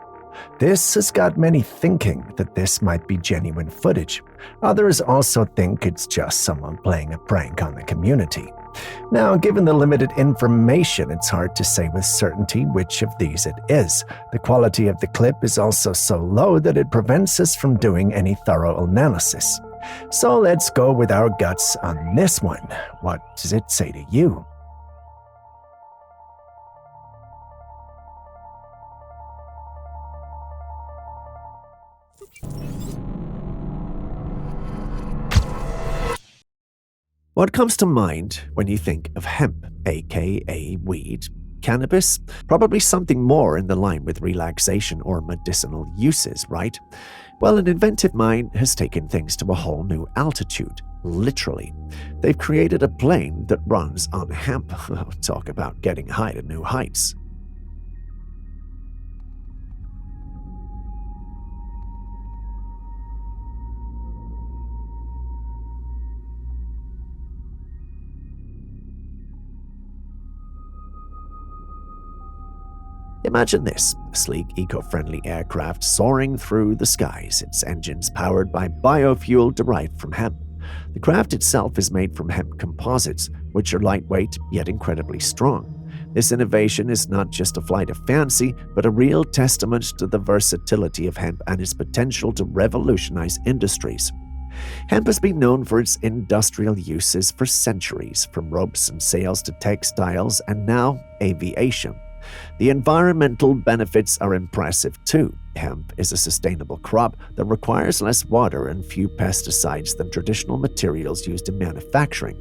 Speaker 1: This has got many thinking that this might be genuine footage. Others also think it's just someone playing a prank on the community. Now, given the limited information, it's hard to say with certainty which of these it is. The quality of the clip is also so low that it prevents us from doing any thorough analysis. So let's go with our guts on this one. What does it say to you? What comes to mind when you think of hemp, aka weed, cannabis? Probably something more in the line with relaxation or medicinal uses, right? Well, an inventive mind has taken things to a whole new altitude. literally. They've created a plane that runs on hemp. Talk about getting high to new heights. Imagine this, a sleek, eco-friendly aircraft soaring through the skies, its engines powered by biofuel derived from hemp. The craft itself is made from hemp composites, which are lightweight yet incredibly strong. This innovation is not just a flight of fancy, but a real testament to the versatility of hemp and its potential to revolutionize industries. Hemp has been known for its industrial uses for centuries, from ropes and sails to textiles and now aviation. The environmental benefits are impressive too. Hemp is a sustainable crop that requires less water and few pesticides than traditional materials used in manufacturing.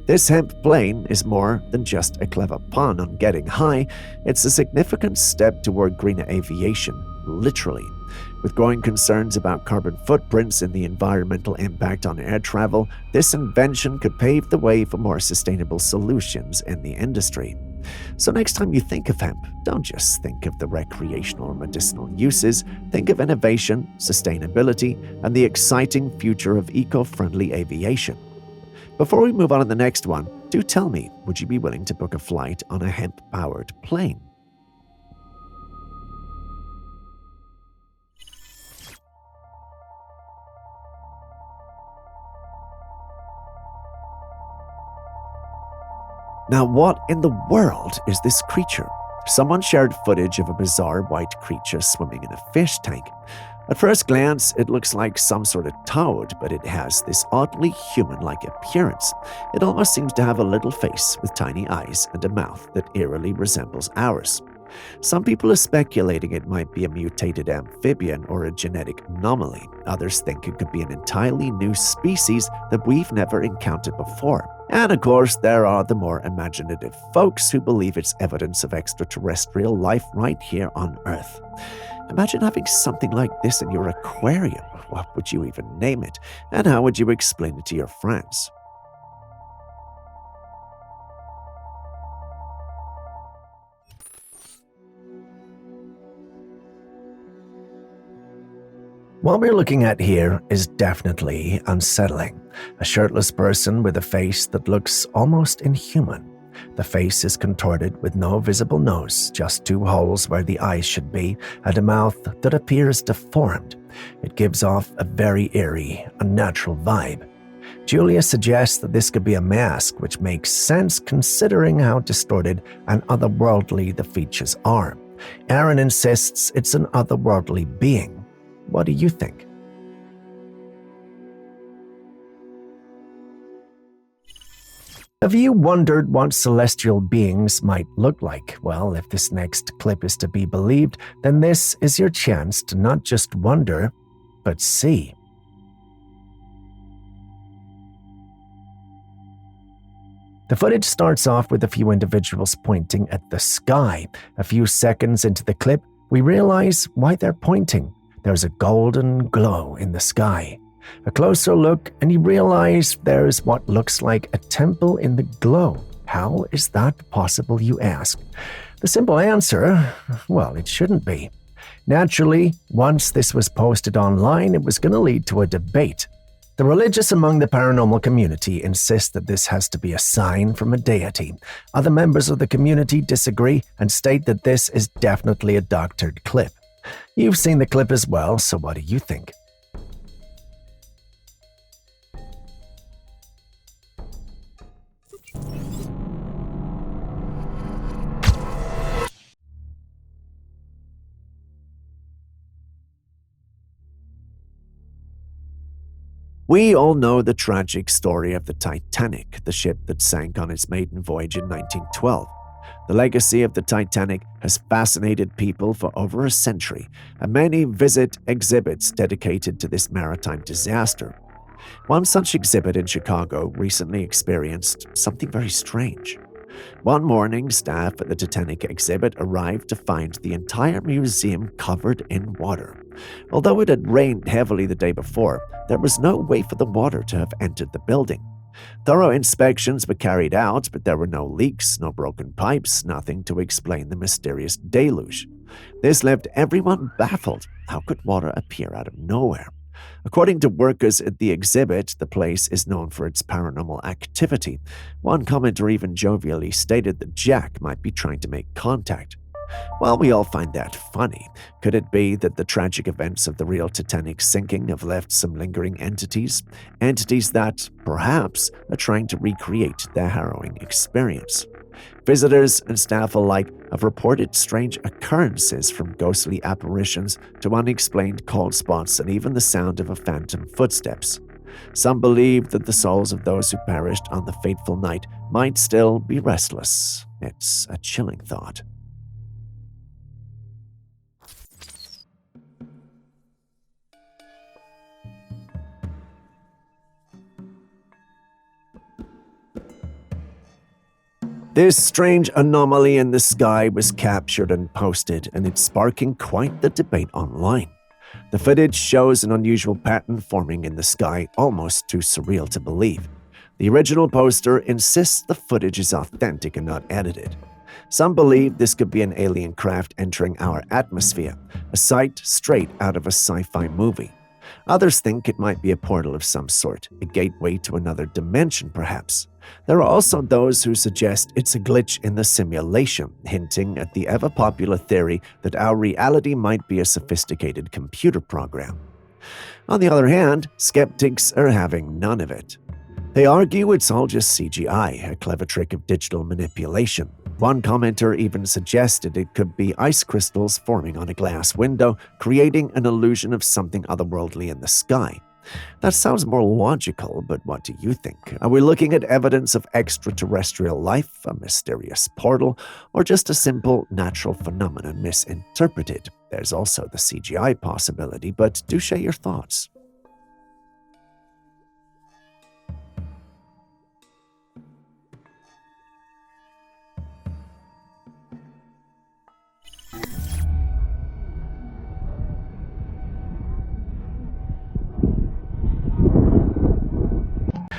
Speaker 1: This hemp plane is more than just a clever pun on getting high, it's a significant step toward greener aviation, literally. With growing concerns about carbon footprints and the environmental impact on air travel, this invention could pave the way for more sustainable solutions in the industry. So next time you think of hemp, don't just think of the recreational or medicinal uses, think of innovation, sustainability, and the exciting future of eco-friendly aviation. Before we move on to the next one, do tell me, would you be willing to book a flight on a hemp-powered plane? Now, what in the world is this creature? Someone shared footage of a bizarre white creature swimming in a fish tank. At first glance, it looks like some sort of toad, but it has this oddly human-like appearance. It almost seems to have a little face with tiny eyes and a mouth that eerily resembles ours. Some people are speculating it might be a mutated amphibian or a genetic anomaly. Others think it could be an entirely new species that we've never encountered before. And of course, there are the more imaginative folks who believe it's evidence of extraterrestrial life right here on Earth. Imagine having something like this in your aquarium. What would you even name it? And how would you explain it to your friends? What we're looking at here is definitely unsettling. A shirtless person with a face that looks almost inhuman. The face is contorted with no visible nose, just two holes where the eyes should be, and a mouth that appears deformed. It gives off a very eerie, unnatural vibe. Julia suggests that this could be a mask, which makes sense considering how distorted and otherworldly the features are. Aaron insists it's an otherworldly being. What do you think? Have you wondered what celestial beings might look like? Well, if this next clip is to be believed, then this is your chance to not just wonder, but see. The footage starts off with a few individuals pointing at the sky. A few seconds into the clip, we realize why they're pointing. There's a golden glow in the sky. A closer look, and you realize there's what looks like a temple in the glow. How is that possible, you ask? The simple answer, well, it shouldn't be. Naturally, once this was posted online, it was going to lead to a debate. The religious among the paranormal community insist that this has to be a sign from a deity. Other members of the community disagree and state that this is definitely a doctored clip. You've seen the clip as well, so what do you think? We all know the tragic story of the Titanic, the ship that sank on its maiden voyage in 1912. The legacy of the Titanic has fascinated people for over a century, and many visit exhibits dedicated to this maritime disaster. One such exhibit in Chicago recently experienced something very strange. One morning, staff at the Titanic exhibit arrived to find the entire museum covered in water. Although it had rained heavily the day before, there was no way for the water to have entered the building. Thorough inspections were carried out, but there were no leaks, no broken pipes, nothing to explain the mysterious deluge. This left everyone baffled. How could water appear out of nowhere? According to workers at the exhibit, the place is known for its paranormal activity. One commenter even jovially stated that Jack might be trying to make contact. While we all find that funny, could it be that the tragic events of the real Titanic sinking have left some lingering entities? Entities that, perhaps, are trying to recreate their harrowing experience. Visitors and staff alike have reported strange occurrences from ghostly apparitions to unexplained cold spots and even the sound of a phantom footsteps. Some believe that the souls of those who perished on the fateful night might still be restless. It's a chilling thought. This strange anomaly in the sky was captured and posted, and it's sparking quite the debate online. The footage shows an unusual pattern forming in the sky, almost too surreal to believe. The original poster insists the footage is authentic and not edited. Some believe this could be an alien craft entering our atmosphere, a sight straight out of a sci-fi movie. Others think it might be a portal of some sort, a gateway to another dimension perhaps. There are also those who suggest it's a glitch in the simulation, hinting at the ever-popular theory that our reality might be a sophisticated computer program. On the other hand, skeptics are having none of it. They argue it's all just CGI, a clever trick of digital manipulation. One commenter even suggested it could be ice crystals forming on a glass window, creating an illusion of something otherworldly in the sky. That sounds more logical, but what do you think? Are we looking at evidence of extraterrestrial life, a mysterious portal, or just a simple natural phenomenon misinterpreted? There's also the CGI possibility, but do share your thoughts.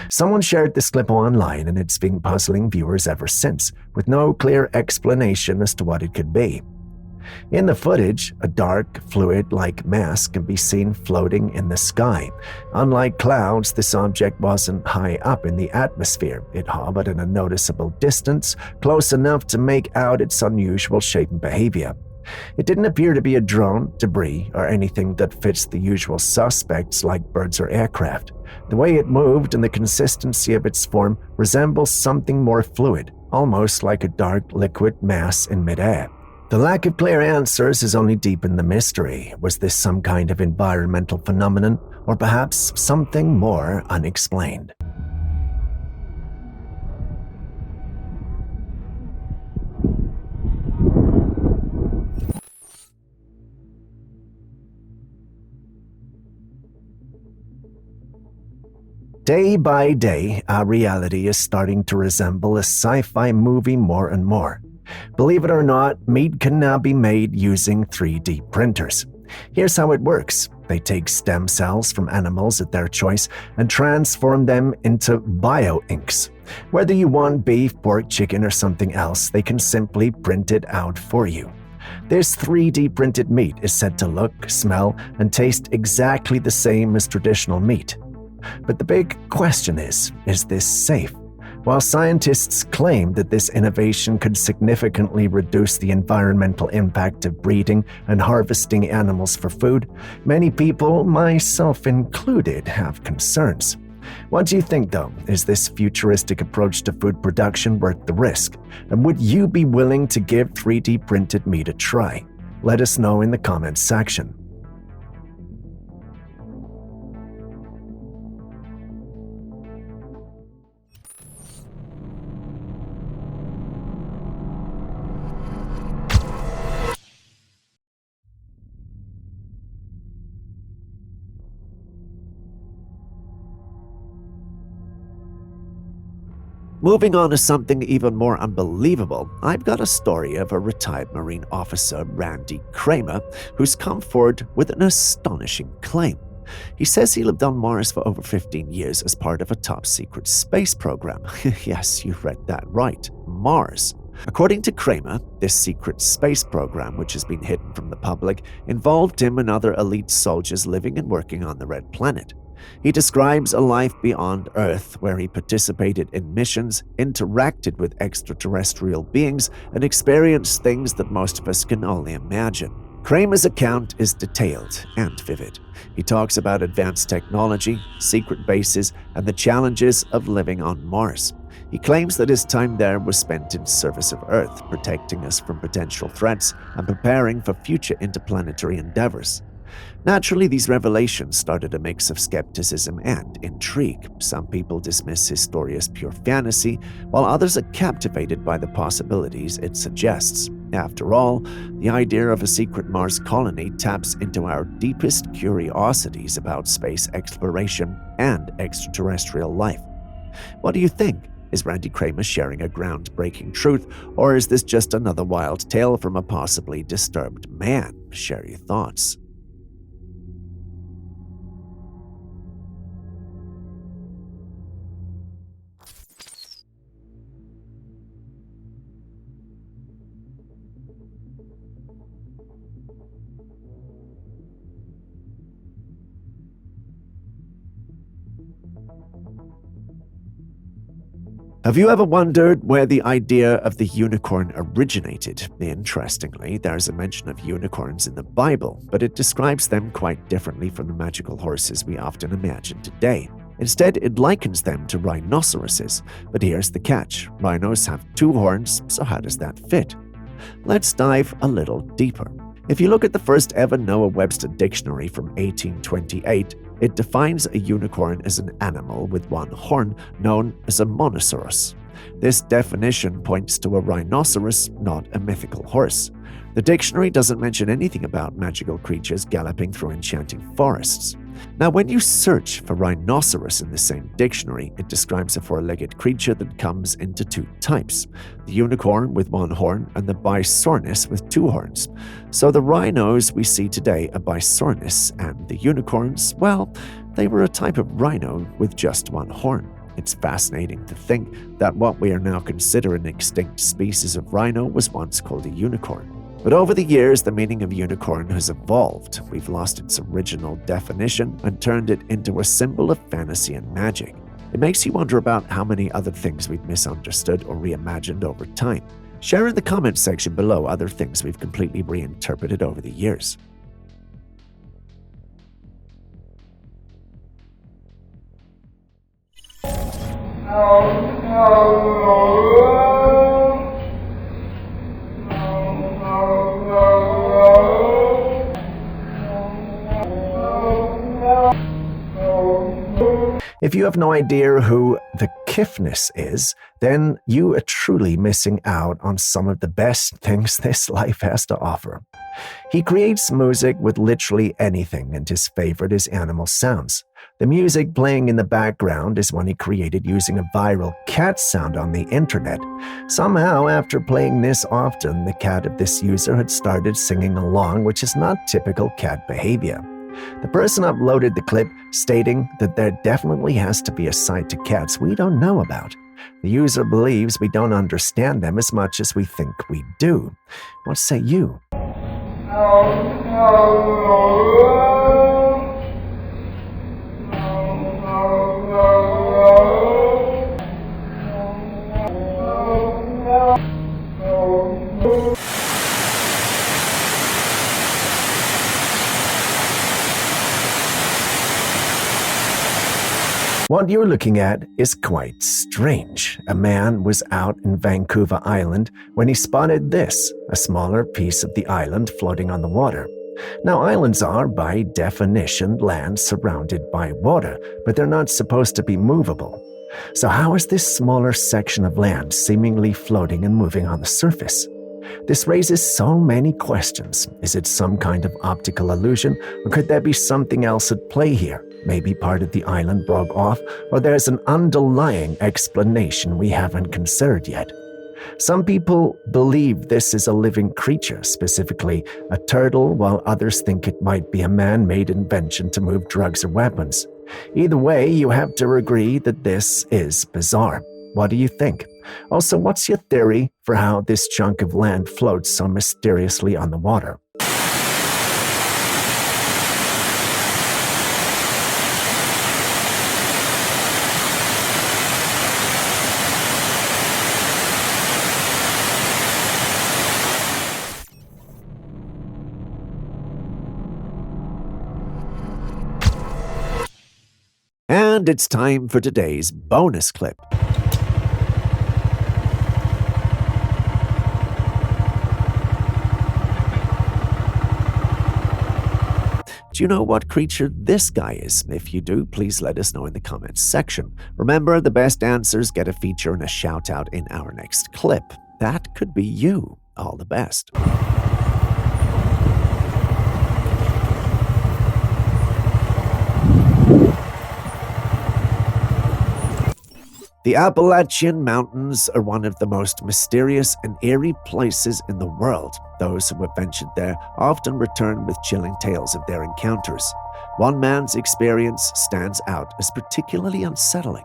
Speaker 1: Someone shared this clip online and it's been puzzling viewers ever since, with no clear explanation as to what it could be. In the footage, a dark, fluid-like mass can be seen floating in the sky. Unlike clouds, this object wasn't high up in the atmosphere. It hovered at a noticeable distance, close enough to make out its unusual shape and behavior. It didn't appear to be a drone, debris, or anything that fits the usual suspects like birds or aircraft. The way it moved and the consistency of its form resembles something more fluid, almost like a dark liquid mass in midair. The lack of clear answers has only deepened the mystery. Was this some kind of environmental phenomenon, or perhaps something more unexplained? Day by day, our reality is starting to resemble a sci-fi movie more and more. Believe it or not, meat can now be made using 3D printers. Here's how it works. They take stem cells from animals at their choice and transform them into bioinks. Whether you want beef, pork, chicken, or something else, they can simply print it out for you. This 3D printed meat is said to look, smell, and taste exactly the same as traditional meat. But the big question is this safe? While scientists claim that this innovation could significantly reduce the environmental impact of breeding and harvesting animals for food, many people, myself included, have concerns. What do you think, though? Is this futuristic approach to food production worth the risk? And would you be willing to give 3D printed meat a try? Let us know in the comments section. Moving on to something even more unbelievable, I've got a story of a retired Marine officer, Randy Kramer, who's come forward with an astonishing claim. He says he lived on Mars for over 15 years as part of a top-secret space program. Yes, you read that right, Mars. According to Kramer, this secret space program, which has been hidden from the public, involved him and other elite soldiers living and working on the Red Planet. He describes a life beyond Earth where he participated in missions, interacted with extraterrestrial beings, and experienced things that most of us can only imagine. Kramer's account is detailed and vivid. He talks about advanced technology, secret bases, and the challenges of living on Mars. He claims that his time there was spent in service of Earth, protecting us from potential threats and preparing for future interplanetary endeavors. Naturally, these revelations started a mix of skepticism and intrigue. Some people dismiss his story as pure fantasy, while others are captivated by the possibilities it suggests. After all, the idea of a secret Mars colony taps into our deepest curiosities about space exploration and extraterrestrial life. What do you think? Is Randy Kramer sharing a groundbreaking truth, or is this just another wild tale from a possibly disturbed man? Share your thoughts. Have you ever wondered where the idea of the unicorn originated? Interestingly, there's a mention of unicorns in the Bible, but it describes them quite differently from the magical horses we often imagine today. Instead, it likens them to rhinoceroses. But here's the catch. Rhinos have 2 horns, so how does that fit? Let's dive a little deeper. If you look at the first ever Noah Webster dictionary from 1828, it defines a unicorn as an animal with 1 horn known as a monoceros. This definition points to a rhinoceros, not a mythical horse. The dictionary doesn't mention anything about magical creatures galloping through enchanting forests. Now, when you search for rhinoceros in the same dictionary, it describes a 4-legged creature that comes into 2 types, the unicorn with 1 horn and the bisornis with 2 horns. So the rhinos we see today are bisornis, and the unicorns, well, they were a type of rhino with just 1 horn. It's fascinating to think that what we are now considering an extinct species of rhino was once called a unicorn. But over the years, the meaning of unicorn has evolved. We've lost its original definition and turned it into a symbol of fantasy and magic. It makes you wonder about how many other things we've misunderstood or reimagined over time. Share in the comments section below other things we've completely reinterpreted over the years. If you have no idea who the Kifness is, then you are truly missing out on some of the best things this life has to offer. He creates music with literally anything, and his favorite is animal sounds. The music playing in the background is one he created using a viral cat sound on the internet. Somehow, after playing this often, the cat of this user had started singing along, which is not typical cat behavior. The person uploaded the clip stating that there definitely has to be a side to cats we don't know about. The user believes we don't understand them as much as we think we do. What say you? What you're looking at is quite strange. A man was out in Vancouver Island when he spotted this, a smaller piece of the island floating on the water. Now, islands are, by definition, land surrounded by water, but they're not supposed to be movable. So how is this smaller section of land seemingly floating and moving on the surface? This raises so many questions. Is it some kind of optical illusion, or could there be something else at play here? Maybe part of the island broke off, or there's an underlying explanation we haven't considered yet. Some people believe this is a living creature, specifically a turtle, while others think it might be a man-made invention to move drugs or weapons. Either way, you have to agree that this is bizarre. What do you think? Also, what's your theory for how this chunk of land floats so mysteriously on the water? And it's time for today's bonus clip. Do you know what creature this guy is? If you do, please let us know in the comments section. Remember, the best answers get a feature and a shout out in our next clip. That could be you. All the best. The Appalachian Mountains are one of the most mysterious and eerie places in the world. Those who have ventured there often return with chilling tales of their encounters. One man's experience stands out as particularly unsettling.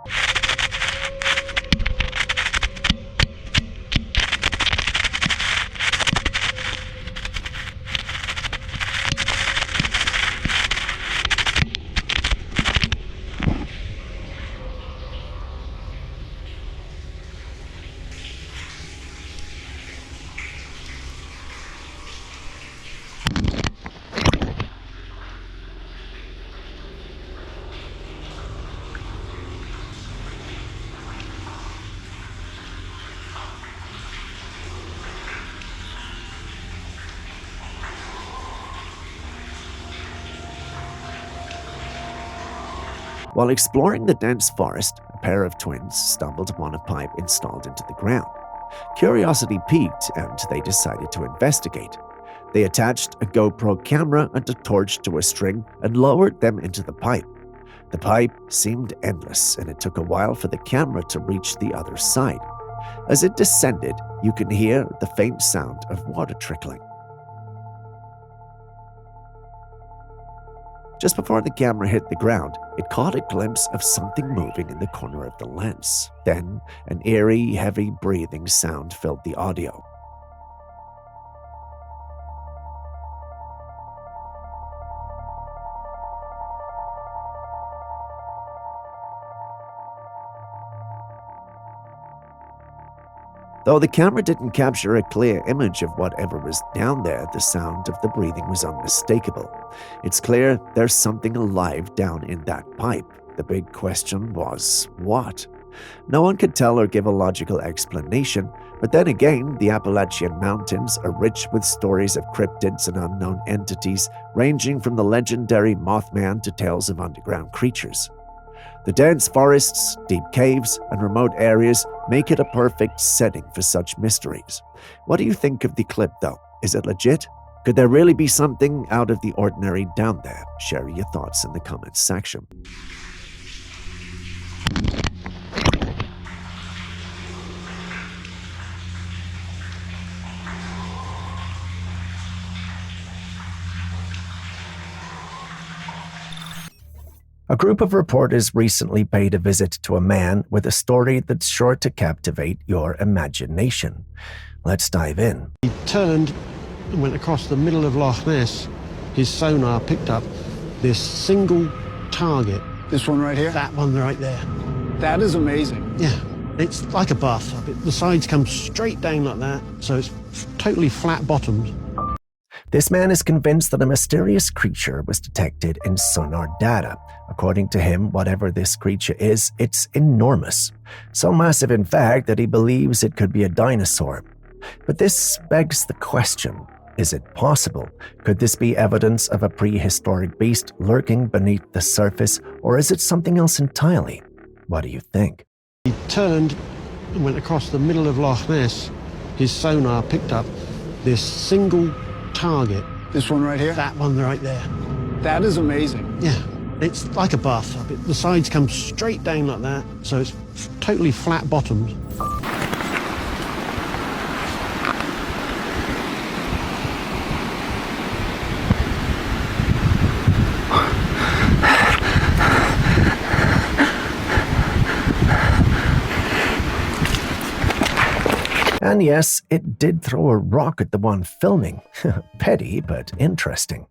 Speaker 1: While exploring the dense forest, a pair of twins stumbled upon a pipe installed into the ground. Curiosity piqued, and they decided to investigate. They attached a GoPro camera and a torch to a string and lowered them into the pipe. The pipe seemed endless, and it took a while for the camera to reach the other side. As it descended, you can hear the faint sound of water trickling. Just before the camera hit the ground, it caught a glimpse of something moving in the corner of the lens. Then, an eerie, heavy breathing sound filled the audio. Though the camera didn't capture a clear image of whatever was down there, the sound of the breathing was unmistakable. It's clear there's something alive down in that pipe. The big question was, what? No one could tell or give a logical explanation, but then again, the Appalachian Mountains are rich with stories of cryptids and unknown entities, ranging from the legendary Mothman to tales of underground creatures. The dense forests, deep caves, and remote areas make it a perfect setting for such mysteries. What do you think of the clip, though? Is it legit? Could there really be something out of the ordinary down there? Share your thoughts in the comments section. A group of reporters recently paid a visit to a man with a story that's sure to captivate your imagination. Let's dive in.
Speaker 13: He turned and went across the middle of Loch Ness. His sonar picked up this single target.
Speaker 14: This one right here?
Speaker 13: That one right there.
Speaker 14: That is amazing.
Speaker 13: Yeah, it's like a bathtub. The sides come straight down like that, so it's totally flat bottomed.
Speaker 1: This man is convinced that a mysterious creature was detected in sonar data. According to him, whatever this creature is, it's enormous. So massive, in fact, that he believes it could be a dinosaur. But this begs the question, is it possible? Could this be evidence of a prehistoric beast lurking beneath the surface, or is it something else entirely? What do you think?
Speaker 13: He turned and went across the middle of Loch Ness. His sonar picked up this single target.
Speaker 14: This one right here?
Speaker 13: That one right there.
Speaker 14: That is amazing.
Speaker 13: Yeah, it's like a bathtub. The sides come straight down like that, so it's totally flat bottomed.
Speaker 1: And yes, it did throw a rock at the one filming. Petty, but interesting.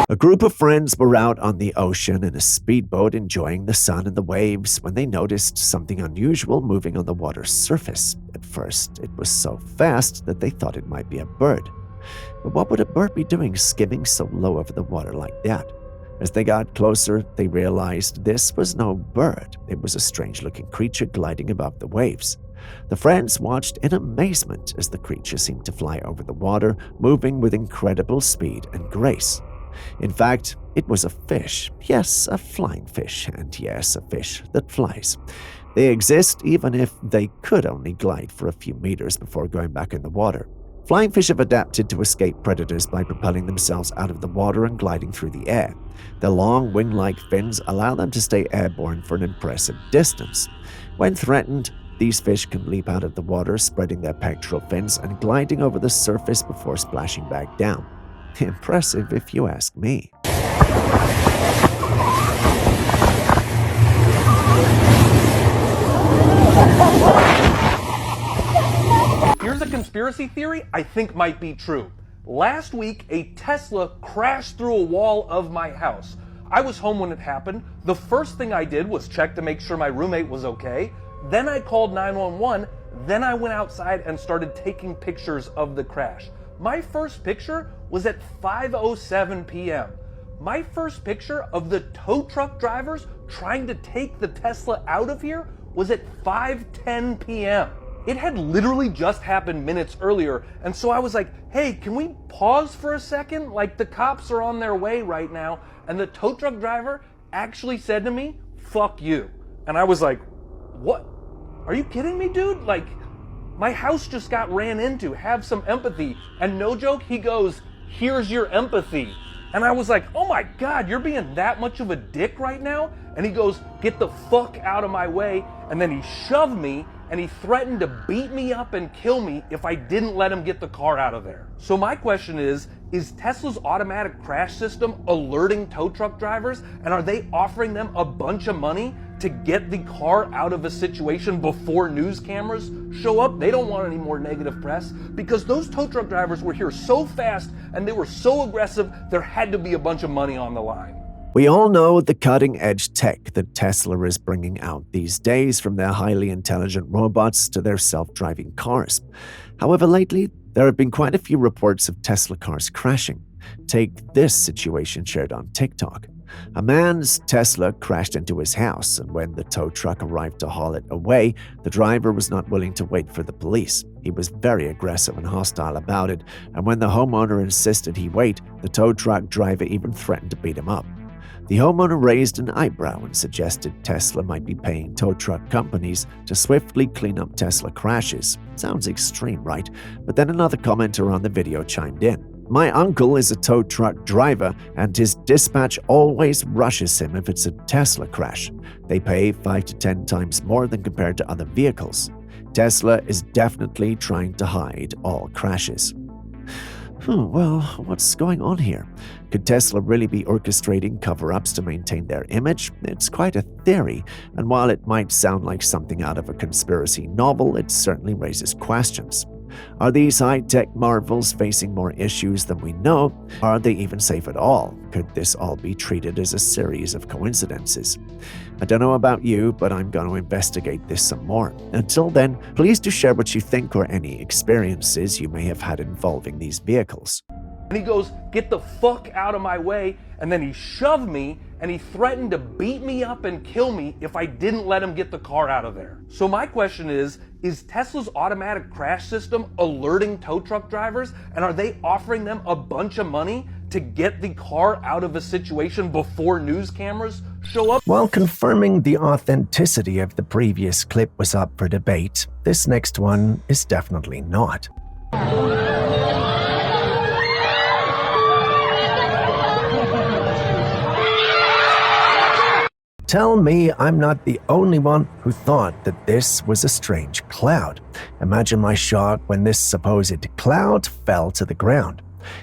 Speaker 1: A group of friends were out on the ocean in a speedboat enjoying the sun and the waves when they noticed something unusual moving on the water's surface. At first, it was so fast that they thought it might be a bird. But what would a bird be doing skimming so low over the water like that? As they got closer, they realized this was no bird. It was a strange-looking creature gliding above the waves. The friends watched in amazement as the creature seemed to fly over the water, moving with incredible speed and grace. In fact, it was a fish. Yes, a flying fish, and yes, a fish that flies. They exist even if they could only glide for a few meters before going back in the water. Flying fish have adapted to escape predators by propelling themselves out of the water and gliding through the air. Their long wing-like fins allow them to stay airborne for an impressive distance. When threatened, these fish can leap out of the water, spreading their pectoral fins and gliding over the surface before splashing back down. Impressive if you ask me.
Speaker 15: Here's a conspiracy theory I think might be true. Last week, a Tesla crashed through a wall of my house. I was home when it happened. The first thing I did was check to make sure my roommate was okay. Then I called 911. Then I went outside and started taking pictures of the crash. My first picture was at 5:07 p.m. My first picture of the tow truck drivers trying to take the Tesla out of here was at 5:10 p.m. It had literally just happened minutes earlier, and so I was like, hey, can we pause for a second? Like, the cops are on their way right now, and the tow truck driver actually said to me, fuck you. And I was like, what? Are you kidding me, dude? Like, my house just got ran into. Have some empathy. And no joke, he goes, here's your empathy. And I was like, oh my God, you're being that much of a dick right now? And he goes, get the fuck out of my way. And then he shoved me and he threatened to beat me up and kill me if I didn't let him get the car out of there. So my question is Tesla's automatic crash system alerting tow truck drivers? And are they offering them a bunch of money to get the car out of a situation before news cameras show up? They don't want any more negative press because those tow truck drivers were here so fast and they were so aggressive, there had to be a bunch of money on the line.
Speaker 1: We all know the cutting-edge tech that Tesla is bringing out these days, from their highly intelligent robots to their self-driving cars. However, lately, there have been quite a few reports of Tesla cars crashing. Take this situation shared on TikTok. A man's Tesla crashed into his house, and when the tow truck arrived to haul it away, the driver was not willing to wait for the police. He was very aggressive and hostile about it, and when the homeowner insisted he wait, the tow truck driver even threatened to beat him up. The homeowner raised an eyebrow and suggested Tesla might be paying tow truck companies to swiftly clean up Tesla crashes. Sounds extreme, right? But then another commenter on the video chimed in. My uncle is a tow truck driver, and his dispatch always rushes him if it's a Tesla crash. They pay 5 to 10 times more than compared to other vehicles. Tesla is definitely trying to hide all crashes. Well, what's going on here? Could Tesla really be orchestrating cover-ups to maintain their image? It's quite a theory, and while it might sound like something out of a conspiracy novel, it certainly raises questions. Are these high-tech marvels facing more issues than we know? Are they even safe at all? Could this all be treated as a series of coincidences? I don't know about you, but I'm going to investigate this some more. Until then, please do share what you think or any experiences you may have had involving these vehicles.
Speaker 15: And he goes, "Get the fuck out of my way." And then he shoved me and he threatened to beat me up and kill me if I didn't let him get the car out of there. So my question is Tesla's automatic crash system alerting tow truck drivers? And are they offering them a bunch of money to get the car out of a situation before news cameras show up?
Speaker 1: While confirming the authenticity of the previous clip was up for debate, this next one is definitely not. Tell me I'm not the only one who thought that this was a strange cloud. Imagine my shock when this supposed cloud fell to the ground.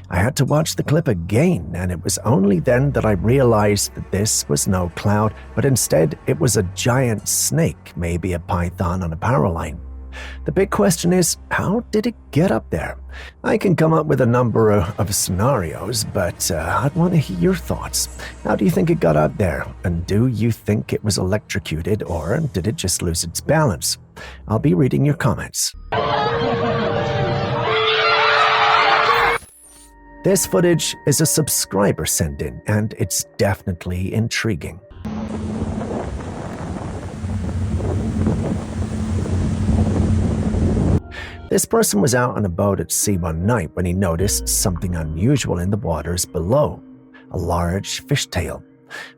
Speaker 1: I had to watch the clip again, and it was only then that I realized that this was no cloud, but instead it was a giant snake, maybe a python on a power line. The big question is, how did it get up there? I can come up with a number of scenarios, but I'd want to hear your thoughts. How do you think it got up there? And do you think it was electrocuted, or did it just lose its balance? I'll be reading your comments. This footage is a subscriber send-in, and it's definitely intriguing. This person was out on a boat at sea one night when he noticed something unusual in the waters below, a large fishtail.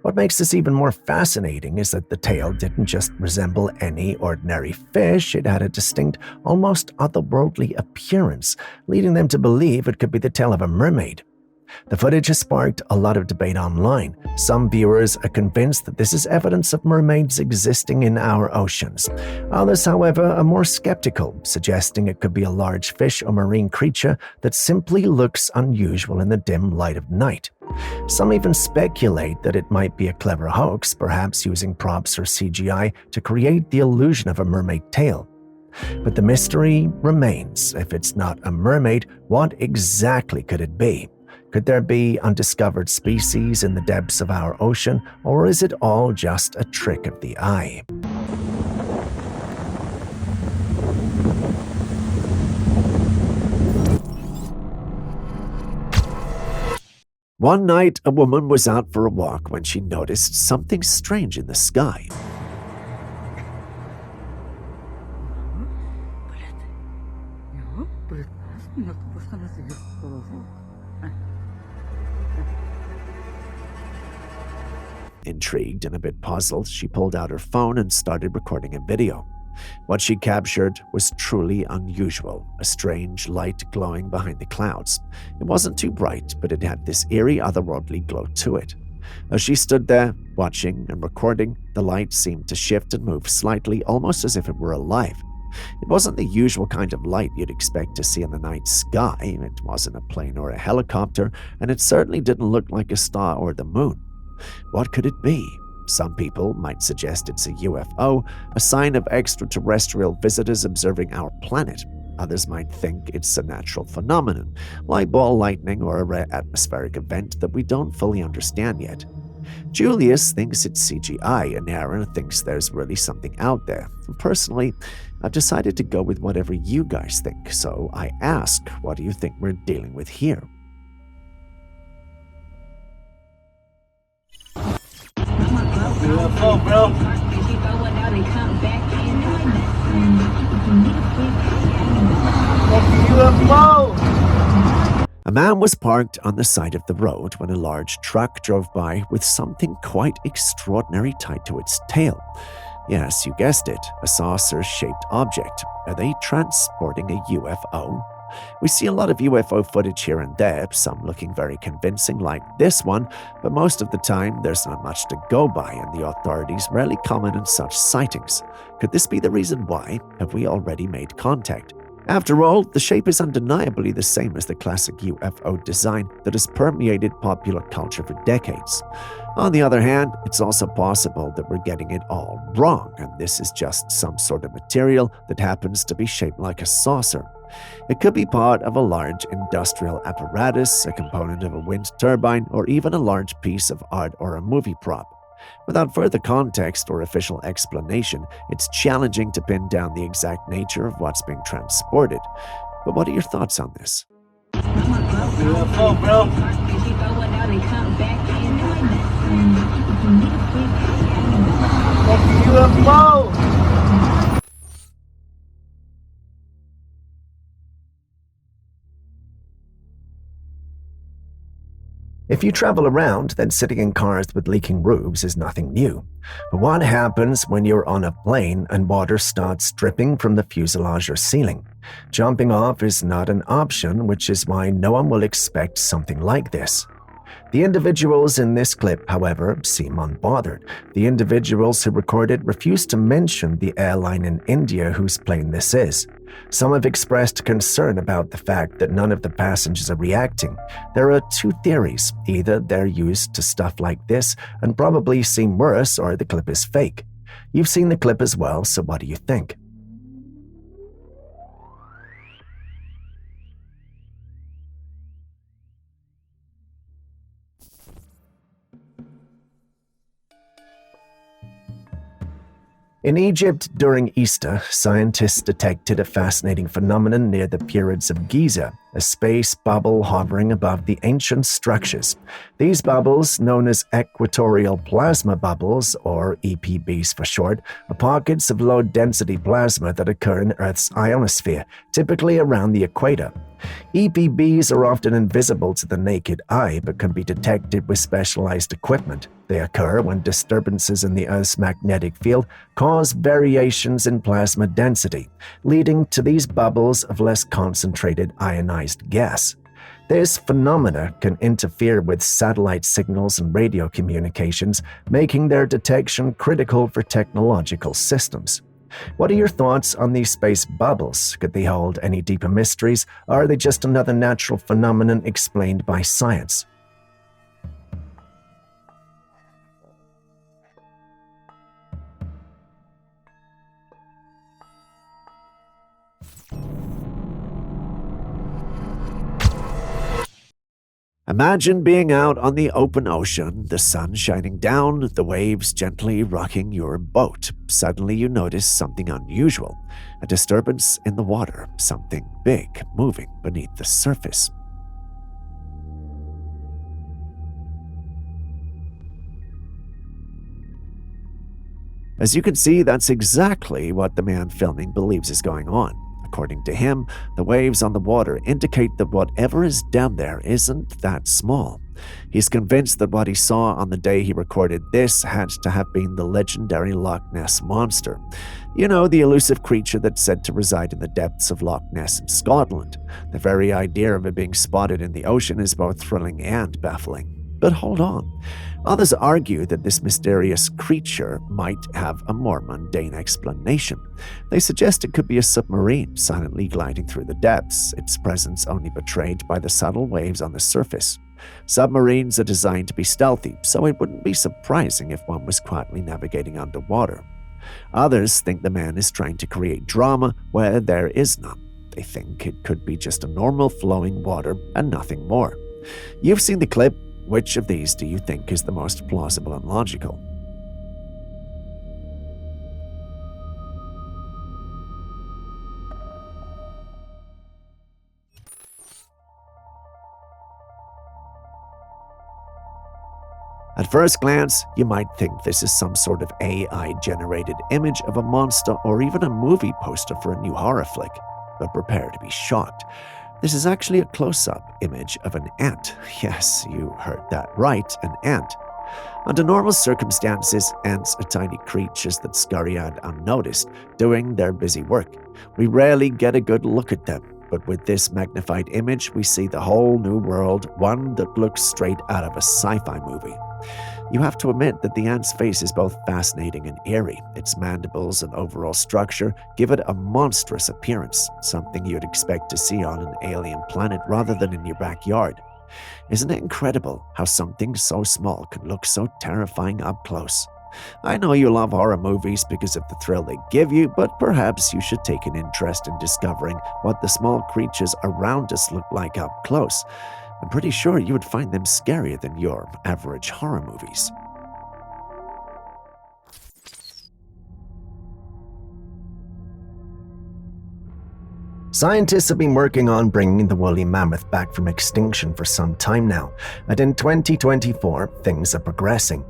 Speaker 1: What makes this even more fascinating is that the tail didn't just resemble any ordinary fish, it had a distinct, almost otherworldly appearance, leading them to believe it could be the tail of a mermaid. The footage has sparked a lot of debate online. Some viewers are convinced that this is evidence of mermaids existing in our oceans. Others, however, are more skeptical, suggesting it could be a large fish or marine creature that simply looks unusual in the dim light of night. Some even speculate that it might be a clever hoax, perhaps using props or CGI to create the illusion of a mermaid tail. But the mystery remains. If it's not a mermaid, what exactly could it be? Could there be undiscovered species in the depths of our ocean, or is it all just a trick of the eye? One night, a woman was out for a walk when she noticed something strange in the sky. Intrigued and a bit puzzled, she pulled out her phone and started recording a video. What she captured was truly unusual, a strange light glowing behind the clouds. It wasn't too bright, but it had this eerie, otherworldly glow to it. As she stood there, watching and recording, the light seemed to shift and move slightly, almost as if it were alive. It wasn't the usual kind of light you'd expect to see in the night sky. It wasn't a plane or a helicopter, and it certainly didn't look like a star or the moon. What could it be? Some people might suggest it's a UFO, a sign of extraterrestrial visitors observing our planet. Others might think it's a natural phenomenon, like ball lightning or a rare atmospheric event that we don't fully understand yet. Julius thinks it's CGI, and Aaron thinks there's really something out there. And personally, I've decided to go with whatever you guys think, so I ask, what do you think we're dealing with here?
Speaker 3: UFO, bro. UFO!
Speaker 1: A man was parked on the side of the road when a large truck drove by with something quite extraordinary tied to its tail. Yes, you guessed it, a saucer-shaped object. Are they transporting a UFO? We see a lot of UFO footage here and there, some looking very convincing like this one, but most of the time there's not much to go by and the authorities rarely comment on such sightings. Could this be the reason why? Have we already made contact? After all, the shape is undeniably the same as the classic UFO design that has permeated popular culture for decades. On the other hand, it's also possible that we're getting it all wrong, and this is just some sort of material that happens to be shaped like a saucer. It could be part of a large industrial apparatus, a component of a wind turbine, or even a large piece of art or a movie prop. Without further context or official explanation, it's challenging to pin down the exact nature of what's being transported. But what are your thoughts on this?
Speaker 3: UFO, bro. UFO.
Speaker 1: If you travel around, then sitting in cars with leaking roofs is nothing new. But what happens when you're on a plane and water starts dripping from the fuselage or ceiling? Jumping off is not an option, which is why no one will expect something like this. The individuals in this clip, however, seem unbothered. The individuals who recorded refuse to mention the airline in India whose plane this is. Some have expressed concern about the fact that none of the passengers are reacting. There are two theories. Either they're used to stuff like this and probably seem worse, or the clip is fake. You've seen the clip as well, so what do you think? In Egypt during Easter, scientists detected a fascinating phenomenon near the pyramids of Giza, a space bubble hovering above the ancient structures. These bubbles, known as equatorial plasma bubbles, or EPBs for short, are pockets of low-density plasma that occur in Earth's ionosphere, typically around the equator. EPBs are often invisible to the naked eye but can be detected with specialized equipment. They occur when disturbances in the Earth's magnetic field cause variations in plasma density, leading to these bubbles of less concentrated ionized gas. This phenomena can interfere with satellite signals and radio communications, making their detection critical for technological systems. What are your thoughts on these space bubbles? Could they hold any deeper mysteries, or are they just another natural phenomenon explained by science? Imagine being out on the open ocean, the sun shining down, the waves gently rocking your boat. Suddenly you notice something unusual, a disturbance in the water, something big moving beneath the surface. As you can see, that's exactly what the man filming believes is going on. According to him, the waves on the water indicate that whatever is down there isn't that small. He's convinced that what he saw on the day he recorded this had to have been the legendary Loch Ness Monster. You know, the elusive creature that's said to reside in the depths of Loch Ness in Scotland. The very idea of it being spotted in the ocean is both thrilling and baffling. But hold on. Others argue that this mysterious creature might have a more mundane explanation. They suggest it could be a submarine silently gliding through the depths, its presence only betrayed by the subtle waves on the surface. Submarines are designed to be stealthy, so it wouldn't be surprising if one was quietly navigating underwater. Others think the man is trying to create drama where there is none. They think it could be just a normal flowing water and nothing more. You've seen the clip. Which of these do you think is the most plausible and logical? At first glance, you might think this is some sort of AI-generated image of a monster or even a movie poster for a new horror flick, but prepare to be shocked. This is actually a close-up image of an ant. Yes, you heard that right, an ant. Under normal circumstances, ants are tiny creatures that scurry out unnoticed, doing their busy work. We rarely get a good look at them, but with this magnified image, we see the whole new world, one that looks straight out of a sci-fi movie. You have to admit that the ant's face is both fascinating and eerie. Its mandibles and overall structure give it a monstrous appearance, something you'd expect to see on an alien planet rather than in your backyard. Isn't it incredible how something so small can look so terrifying up close? I know you love horror movies because of the thrill they give you, but perhaps you should take an interest in discovering what the small creatures around us look like up close. I'm pretty sure you would find them scarier than your average horror movies. Scientists have been working on bringing the woolly mammoth back from extinction for some time now, and in 2024, things are progressing.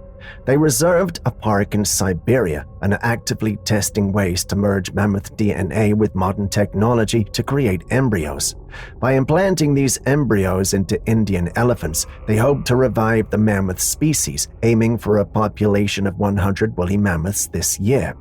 Speaker 1: They reserved a park in Siberia and are actively testing ways to merge mammoth DNA with modern technology to create embryos. By implanting these embryos into Indian elephants, they hope to revive the mammoth species, aiming for a population of 100 woolly mammoths this year.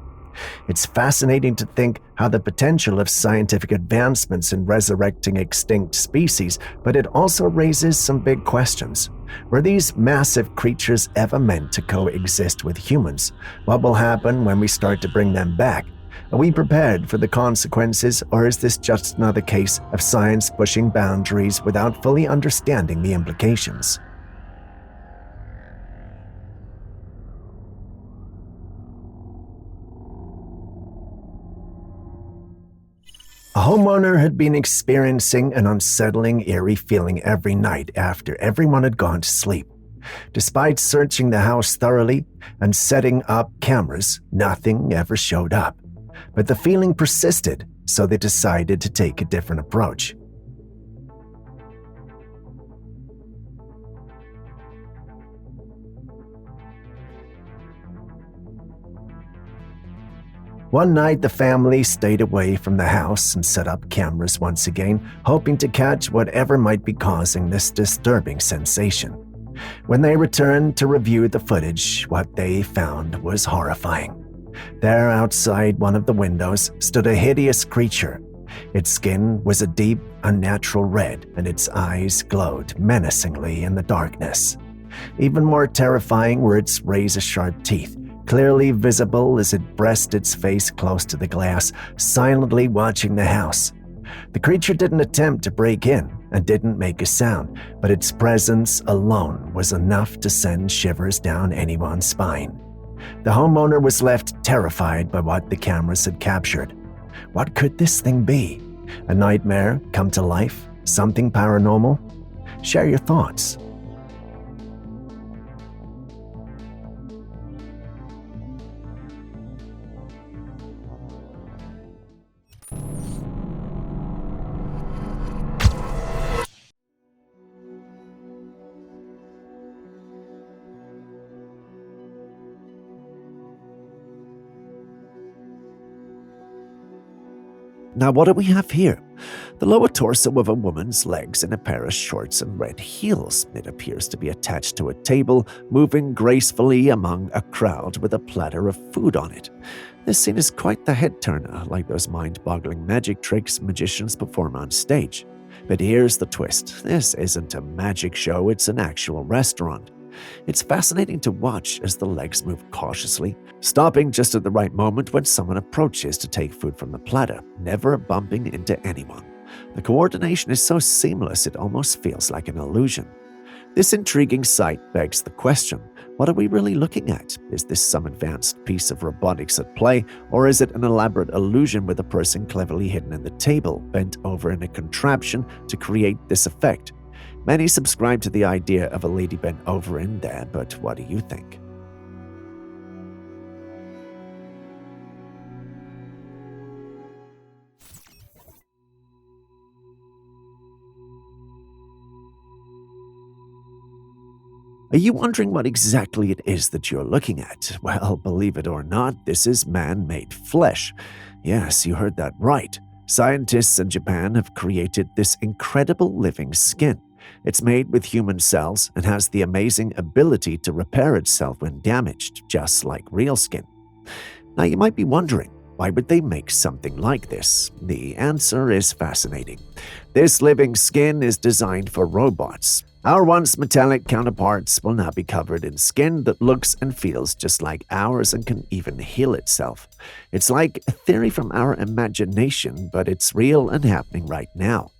Speaker 1: It's fascinating to think how the potential of scientific advancements in resurrecting extinct species, but it also raises some big questions. Were these massive creatures ever meant to coexist with humans? What will happen when we start to bring them back? Are we prepared for the consequences, or is this just another case of science pushing boundaries without fully understanding the implications? A homeowner had been experiencing an unsettling, eerie feeling every night after everyone had gone to sleep. Despite searching the house thoroughly and setting up cameras, nothing ever showed up. But the feeling persisted, so they decided to take a different approach. One night, the family stayed away from the house and set up cameras once again, hoping to catch whatever might be causing this disturbing sensation. When they returned to review the footage, what they found was horrifying. There, outside one of the windows, stood a hideous creature. Its skin was a deep, unnatural red, and its eyes glowed menacingly in the darkness. Even more terrifying were its razor-sharp teeth, clearly visible as it pressed its face close to the glass, silently watching the house. The creature didn't attempt to break in and didn't make a sound, but its presence alone was enough to send shivers down anyone's spine. The homeowner was left terrified by what the cameras had captured. What could this thing be? A nightmare come to life? Something paranormal? Share your thoughts. Now, what do we have here? The lower torso of a woman's legs in a pair of shorts and red heels. It appears to be attached to a table, moving gracefully among a crowd with a platter of food on it. This scene is quite the head-turner, like those mind-boggling magic tricks magicians perform on stage. But here's the twist. This isn't a magic show, it's an actual restaurant. It's fascinating to watch as the legs move cautiously, stopping just at the right moment when someone approaches to take food from the platter, never bumping into anyone. The coordination is so seamless it almost feels like an illusion. This intriguing sight begs the question, what are we really looking at? Is this some advanced piece of robotics at play, or is it an elaborate illusion with a person cleverly hidden in the table, bent over in a contraption to create this effect? Many subscribe to the idea of a lady bent over in there, but what do you think? Are you wondering what exactly it is that you're looking at? Well, believe it or not, this is man-made flesh. Yes, you heard that right. Scientists in Japan have created this incredible living skin. It's made with human cells and has the amazing ability to repair itself when damaged, just like real skin. Now, you might be wondering, why would they make something like this? The answer is fascinating. This living skin is designed for robots. Our once metallic counterparts will now be covered in skin that looks and feels just like ours and can even heal itself. It's like a theory from our imagination, but it's real and happening right now.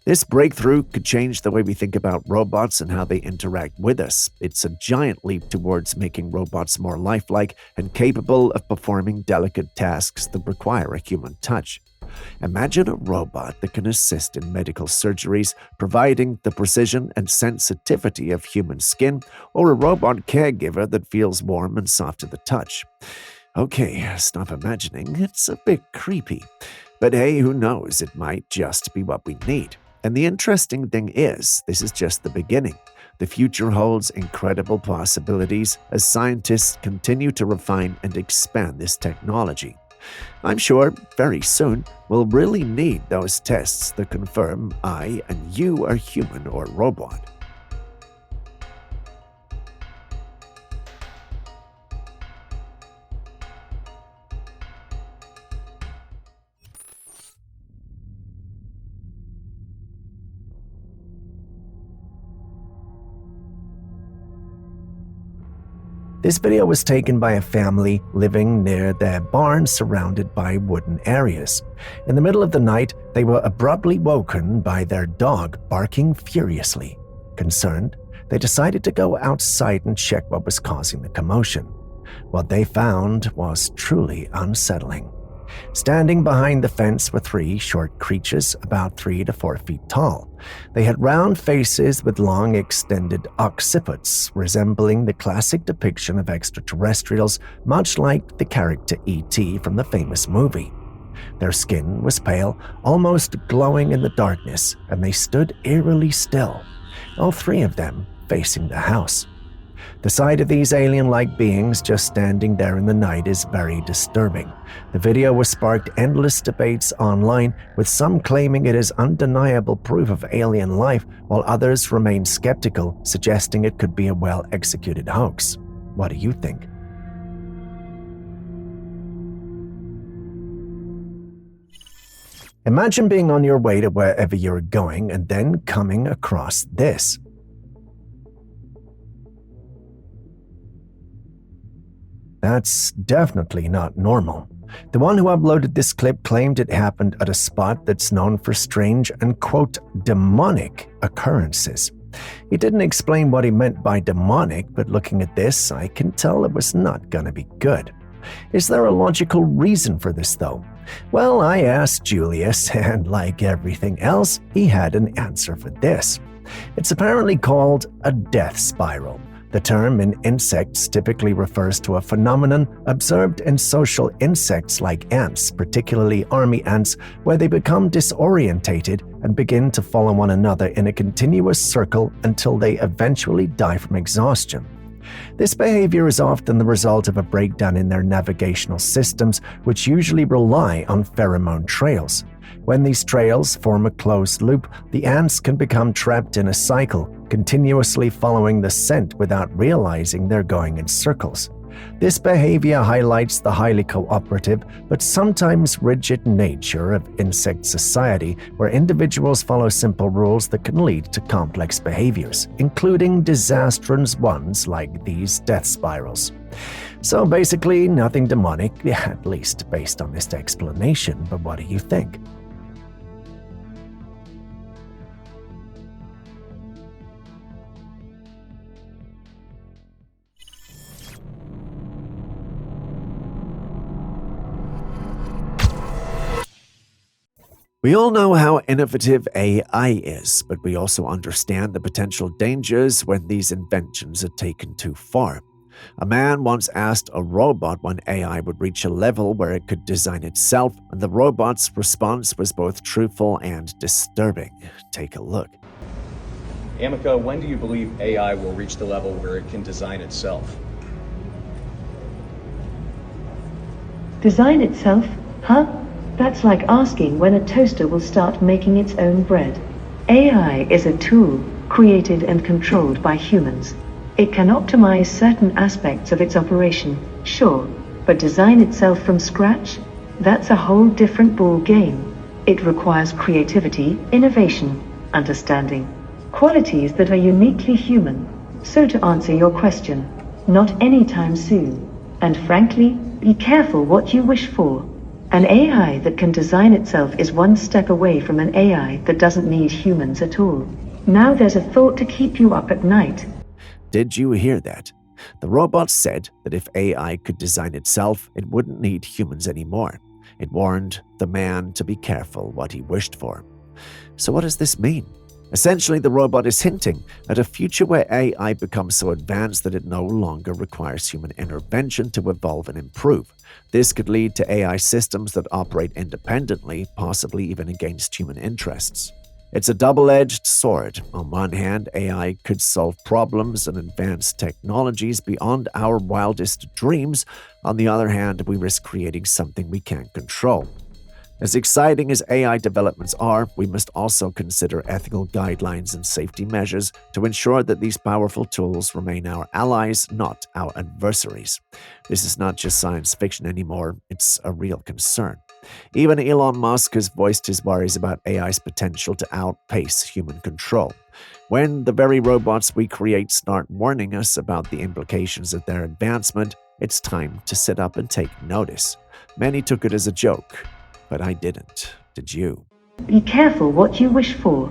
Speaker 1: This breakthrough could change the way we think about robots and how they interact with us. It's a giant leap towards making robots more lifelike and capable of performing delicate tasks that require a human touch. Imagine a robot that can assist in medical surgeries, providing the precision and sensitivity of human skin, or a robot caregiver that feels warm and soft to the touch. Okay, stop imagining. It's a bit creepy. But hey, who knows? It might just be what we need. And the interesting thing is, this is just the beginning. The future holds incredible possibilities as scientists continue to refine and expand this technology. I'm sure very soon we'll really need those tests that confirm I and you are human or robot. This video was taken by a family living near their barn surrounded by wooden areas. In the middle of the night, they were abruptly woken by their dog barking furiously. Concerned, they decided to go outside and check what was causing the commotion. What they found was truly unsettling. Standing behind the fence were three short creatures about 3 to 4 feet tall. They had round faces with long extended occipits, resembling the classic depiction of extraterrestrials, much like the character E.T. from the famous movie. Their skin was pale, almost glowing in the darkness, and they stood eerily still, all three of them facing the house. The sight of these alien-like beings just standing there in the night is very disturbing. The video has sparked endless debates online, with some claiming it is undeniable proof of alien life, while others remain skeptical, suggesting it could be a well-executed hoax. What do you think? Imagine being on your way to wherever you're going and then coming across this. That's definitely not normal. The one who uploaded this clip claimed it happened at a spot that's known for strange and, quote, demonic occurrences. He didn't explain what he meant by demonic, but looking at this, I can tell it was not gonna be good. Is there a logical reason for this, though? Well, I asked Julius, and like everything else, he had an answer for this. It's apparently called a death spiral. The term in insects typically refers to a phenomenon observed in social insects like ants, particularly army ants, where they become disorientated and begin to follow one another in a continuous circle until they eventually die from exhaustion. This behavior is often the result of a breakdown in their navigational systems, which usually rely on pheromone trails. When these trails form a closed loop, the ants can become trapped in a cycle, continuously following the scent without realizing they're going in circles. This behavior highlights the highly cooperative but sometimes rigid nature of insect society, where individuals follow simple rules that can lead to complex behaviors, including disastrous ones like these death spirals. So basically, nothing demonic, at least based on this explanation, but what do you think? We all know how innovative AI is, but we also understand the potential dangers when these inventions are taken too far. A man once asked a robot when AI would reach a level where it could design itself, and the robot's response was both truthful and disturbing. Take a look.
Speaker 16: Amica, when do you believe AI will reach the level where it can design itself?
Speaker 17: Design itself? Huh? That's like asking when a toaster will start making its own bread. AI is a tool, created and controlled by humans. It can optimize certain aspects of its operation, sure, but design itself from scratch? That's a whole different ball game. It requires creativity, innovation, understanding, qualities that are uniquely human. So to answer your question, not anytime soon. And frankly, be careful what you wish for. An AI that can design itself is one step away from an AI that doesn't need humans at all. Now there's a thought to keep you up at night.
Speaker 1: Did you hear that? The robot said that if AI could design itself, it wouldn't need humans anymore. It warned the man to be careful what he wished for. So what does this mean? Essentially, the robot is hinting at a future where AI becomes so advanced that it no longer requires human intervention to evolve and improve. This could lead to AI systems that operate independently, possibly even against human interests. It's a double-edged sword. On one hand, AI could solve problems and advance technologies beyond our wildest dreams. On the other hand, we risk creating something we can't control. As exciting as AI developments are, we must also consider ethical guidelines and safety measures to ensure that these powerful tools remain our allies, not our adversaries. This is not just science fiction anymore, it's a real concern. Even Elon Musk has voiced his worries about AI's potential to outpace human control. When the very robots we create start warning us about the implications of their advancement, it's time to sit up and take notice. Many took it as a joke, but I didn't. Did you?
Speaker 17: Be careful what you wish for.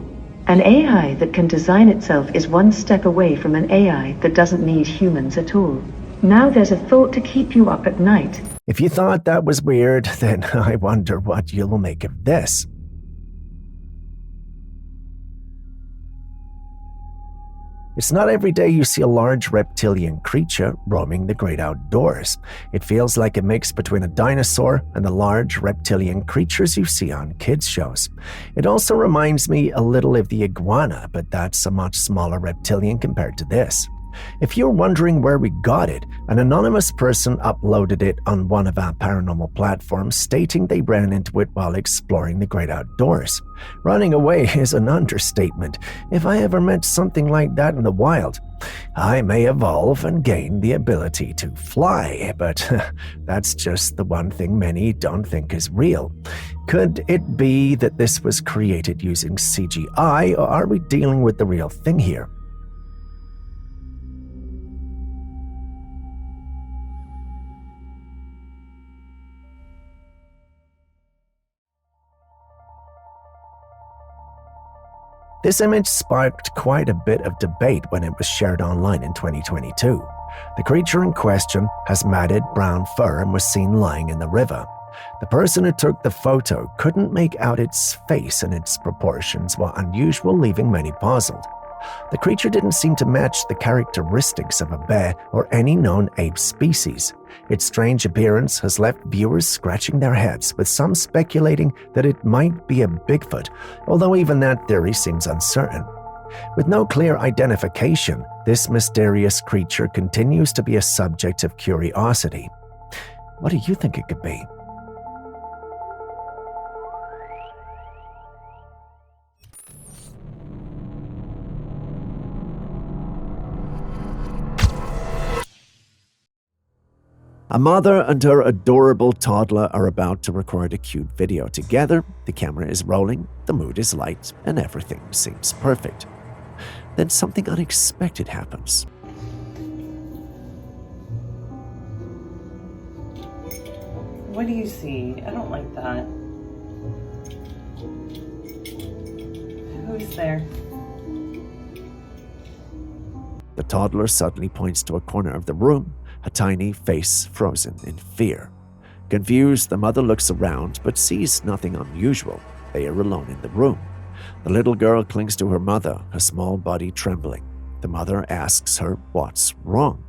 Speaker 17: An AI that can design itself is one step away from an AI that doesn't need humans at all. Now there's a thought to keep you up at night.
Speaker 1: If you thought that was weird, then I wonder what you'll make of this. It's not every day you see a large reptilian creature roaming the great outdoors. It feels like a mix between a dinosaur and the large reptilian creatures you see on kids' shows. It also reminds me a little of the iguana, but that's a much smaller reptilian compared to this. If you're wondering where we got it, an anonymous person uploaded it on one of our paranormal platforms, stating they ran into it while exploring the great outdoors. Running away is an understatement. If I ever met something like that in the wild, I may evolve and gain the ability to fly, but that's just the one thing many don't think is real. Could it be that this was created using CGI, or are we dealing with the real thing here? This image sparked quite a bit of debate when it was shared online in 2022. The creature in question has matted brown fur and was seen lying in the river. The person who took the photo couldn't make out its face, and its proportions were unusual, leaving many puzzled. The creature didn't seem to match the characteristics of a bear or any known ape species. Its strange appearance has left viewers scratching their heads, with some speculating that it might be a Bigfoot, although even that theory seems uncertain. With no clear identification, this mysterious creature continues to be a subject of curiosity. What do you think it could be? A mother and her adorable toddler are about to record a cute video together. The camera is rolling, the mood is light, and everything seems perfect. Then something unexpected happens.
Speaker 18: What do you see? I don't like that. Who's there?
Speaker 1: The toddler suddenly points to a corner of the room, a tiny face frozen in fear. Confused, the mother looks around but sees nothing unusual. They are alone in the room. The little girl clings to her mother, her small body trembling. The mother asks her what's wrong.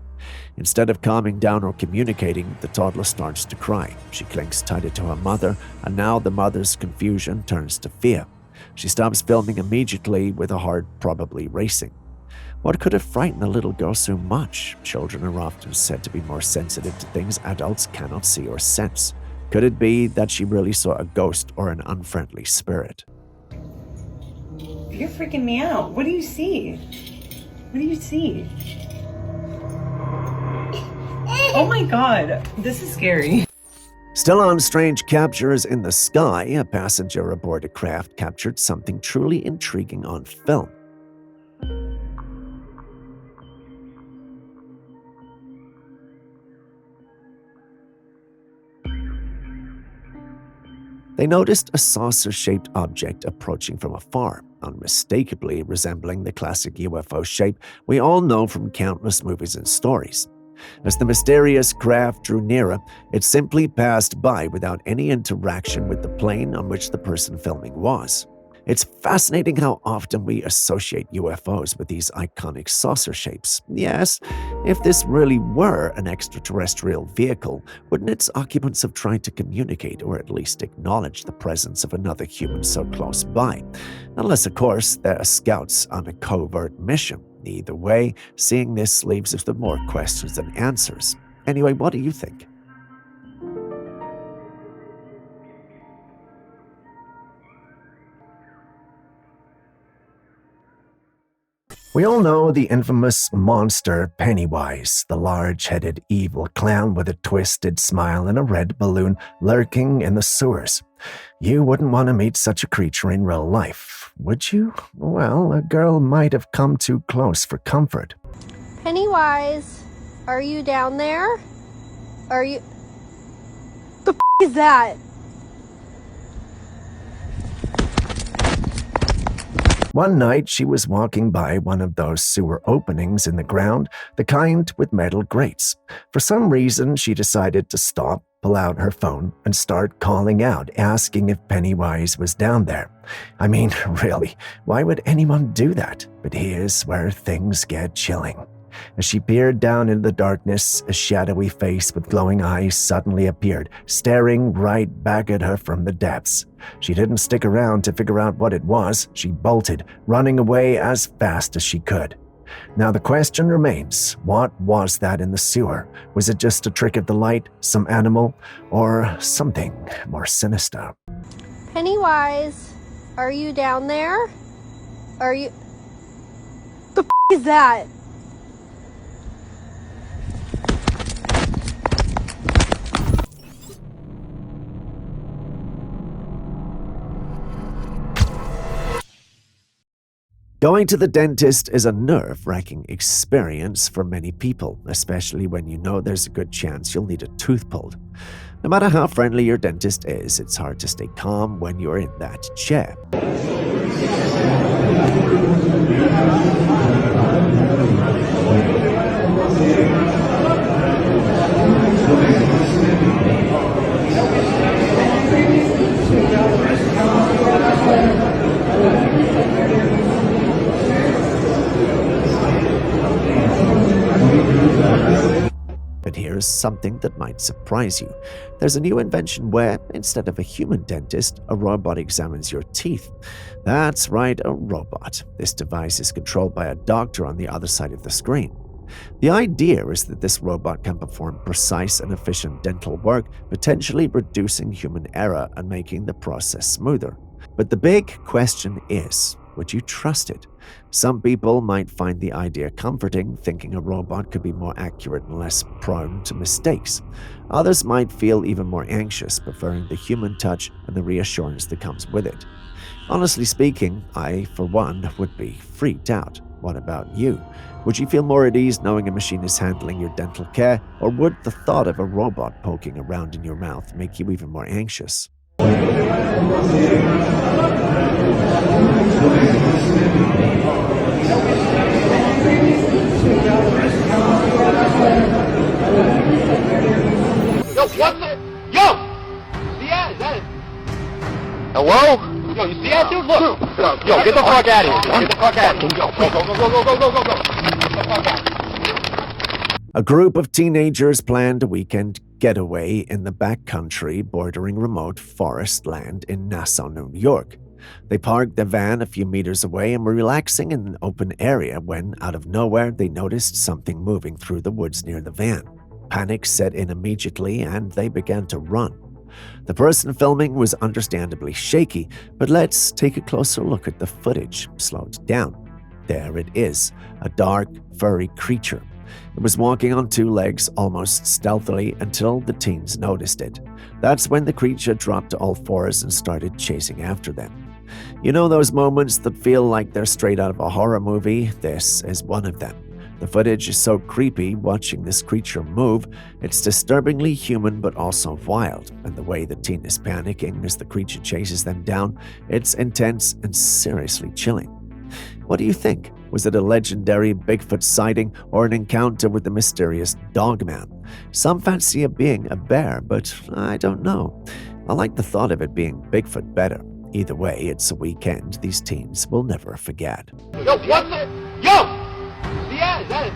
Speaker 1: Instead of calming down or communicating, the toddler starts to cry. She clings tighter to her mother, and now the mother's confusion turns to fear. She stops filming immediately, with her heart probably racing. What could have frightened the little girl so much? Children are often said to be more sensitive to things adults cannot see or sense. Could it be that she really saw a ghost or an unfriendly spirit?
Speaker 18: You're freaking me out. What do you see? What do you see? Oh my god, this is scary.
Speaker 1: Still on strange captures in the sky, a passenger aboard a craft captured something truly intriguing on film. They noticed a saucer-shaped object approaching from afar, unmistakably resembling the classic UFO shape we all know from countless movies and stories. As the mysterious craft drew nearer, it simply passed by without any interaction with the plane on which the person filming was. It's fascinating how often we associate UFOs with these iconic saucer shapes. Yes, if this really were an extraterrestrial vehicle, wouldn't its occupants have tried to communicate or at least acknowledge the presence of another human so close by? Unless, of course, they're scouts on a covert mission. Either way, seeing this leaves us with more questions than answers. Anyway, what do you think? We all know the infamous monster Pennywise, the large-headed evil clown with a twisted smile and a red balloon lurking in the sewers. You wouldn't want to meet such a creature in real life, would you? Well, a girl might have come too close for comfort.
Speaker 19: Pennywise, are you down there? Are you... The f*** is that?
Speaker 1: One night, she was walking by one of those sewer openings in the ground, the kind with metal grates. For some reason, she decided to stop, pull out her phone, and start calling out, asking if Pennywise was down there. I mean, really, why would anyone do that? But here's where things get chilling. As she peered down into the darkness, a shadowy face with glowing eyes suddenly appeared, staring right back at her from the depths. She didn't stick around to figure out what it was. She bolted, running away as fast as she could. Now the question remains, what was that in the sewer? Was it just a trick of the light, some animal, or something more sinister?
Speaker 19: Pennywise, are you down there? Are you... The f*** is that?
Speaker 1: Going to the dentist is a nerve-wracking experience for many people, especially when you know there's a good chance you'll need a tooth pulled. No matter how friendly your dentist is, it's hard to stay calm when you're in that chair. But here's something that might surprise you. There's a new invention where, instead of a human dentist, a robot examines your teeth. That's right, a robot. This device is controlled by a doctor on the other side of the screen. The idea is that this robot can perform precise and efficient dental work, potentially reducing human error and making the process smoother. But the big question is, would you trust it? Some people might find the idea comforting, thinking a robot could be more accurate and less prone to mistakes. Others might feel even more anxious, preferring the human touch and the reassurance that comes with it. Honestly speaking, I, for one, would be freaked out. What about you? Would you feel more at ease knowing a machine is handling your dental care, or would the thought of a robot poking around in your mouth make you even more anxious?
Speaker 20: Yo, what the? Yo! See that? Is that it? Hello? Yo, you see that, dude? Look! Yo, get the fuck out of here. Get the fuck out of here. Yo, go. Get the fuck out of here.
Speaker 1: A group of teenagers planned a weekend getaway in the backcountry bordering remote forest land in Nassau, New York. They parked their van a few meters away and were relaxing in an open area when, out of nowhere, they noticed something moving through the woods near the van. Panic set in immediately and they began to run. The person filming was understandably shaky, but let's take a closer look at the footage, slowed down. There it is, a dark, furry creature. It was walking on two legs almost stealthily until the teens noticed it. That's when the creature dropped to all fours and started chasing after them. You know those moments that feel like they're straight out of a horror movie? This is one of them. The footage is so creepy watching this creature move. It's disturbingly human but also wild, and the way the teen is panicking as the creature chases them down, it's intense and seriously chilling. What do you think? Was it a legendary Bigfoot sighting or an encounter with the mysterious Dogman? Some fancy it being a bear, but I don't know. I like the thought of it being Bigfoot better. Either way, it's a weekend these teens will never forget.
Speaker 20: Yo, what the? Yo! See that? Is that it?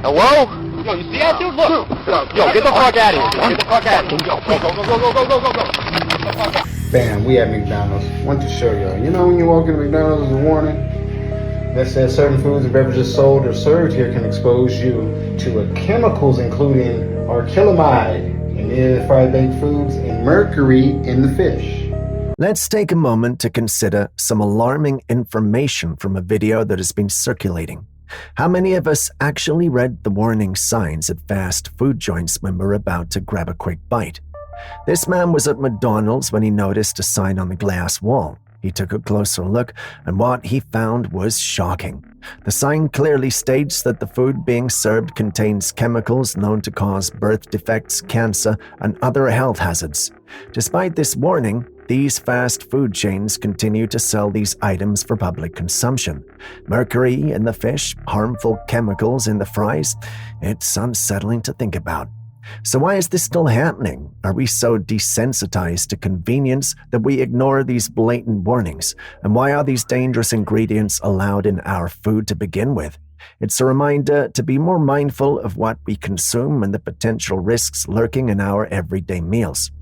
Speaker 20: Hello? Yo, you see that, dude? Look! Yo, get the fuck out of here. Get the fuck out of here. Yo, go, go.
Speaker 8: Bam, we at McDonald's. Want to show y'all. You know when you walk into McDonald's, there's a warning that says certain foods and beverages sold or served here can expose you to chemicals including acrylamide in the fried baked foods and mercury in the fish.
Speaker 1: Let's take a moment to consider some alarming information from a video that has been circulating. How many of us actually read the warning signs at fast food joints when we're about to grab a quick bite? This man was at McDonald's when he noticed a sign on the glass wall. He took a closer look, and what he found was shocking. The sign clearly states that the food being served contains chemicals known to cause birth defects, cancer, and other health hazards. Despite this warning, these fast food chains continue to sell these items for public consumption. Mercury in the fish, harmful chemicals in the fries. It's unsettling to think about. So why is this still happening? Are we so desensitized to convenience that we ignore these blatant warnings? And why are these dangerous ingredients allowed in our food to begin with? It's a reminder to be more mindful of what we consume and the potential risks lurking in our everyday meals.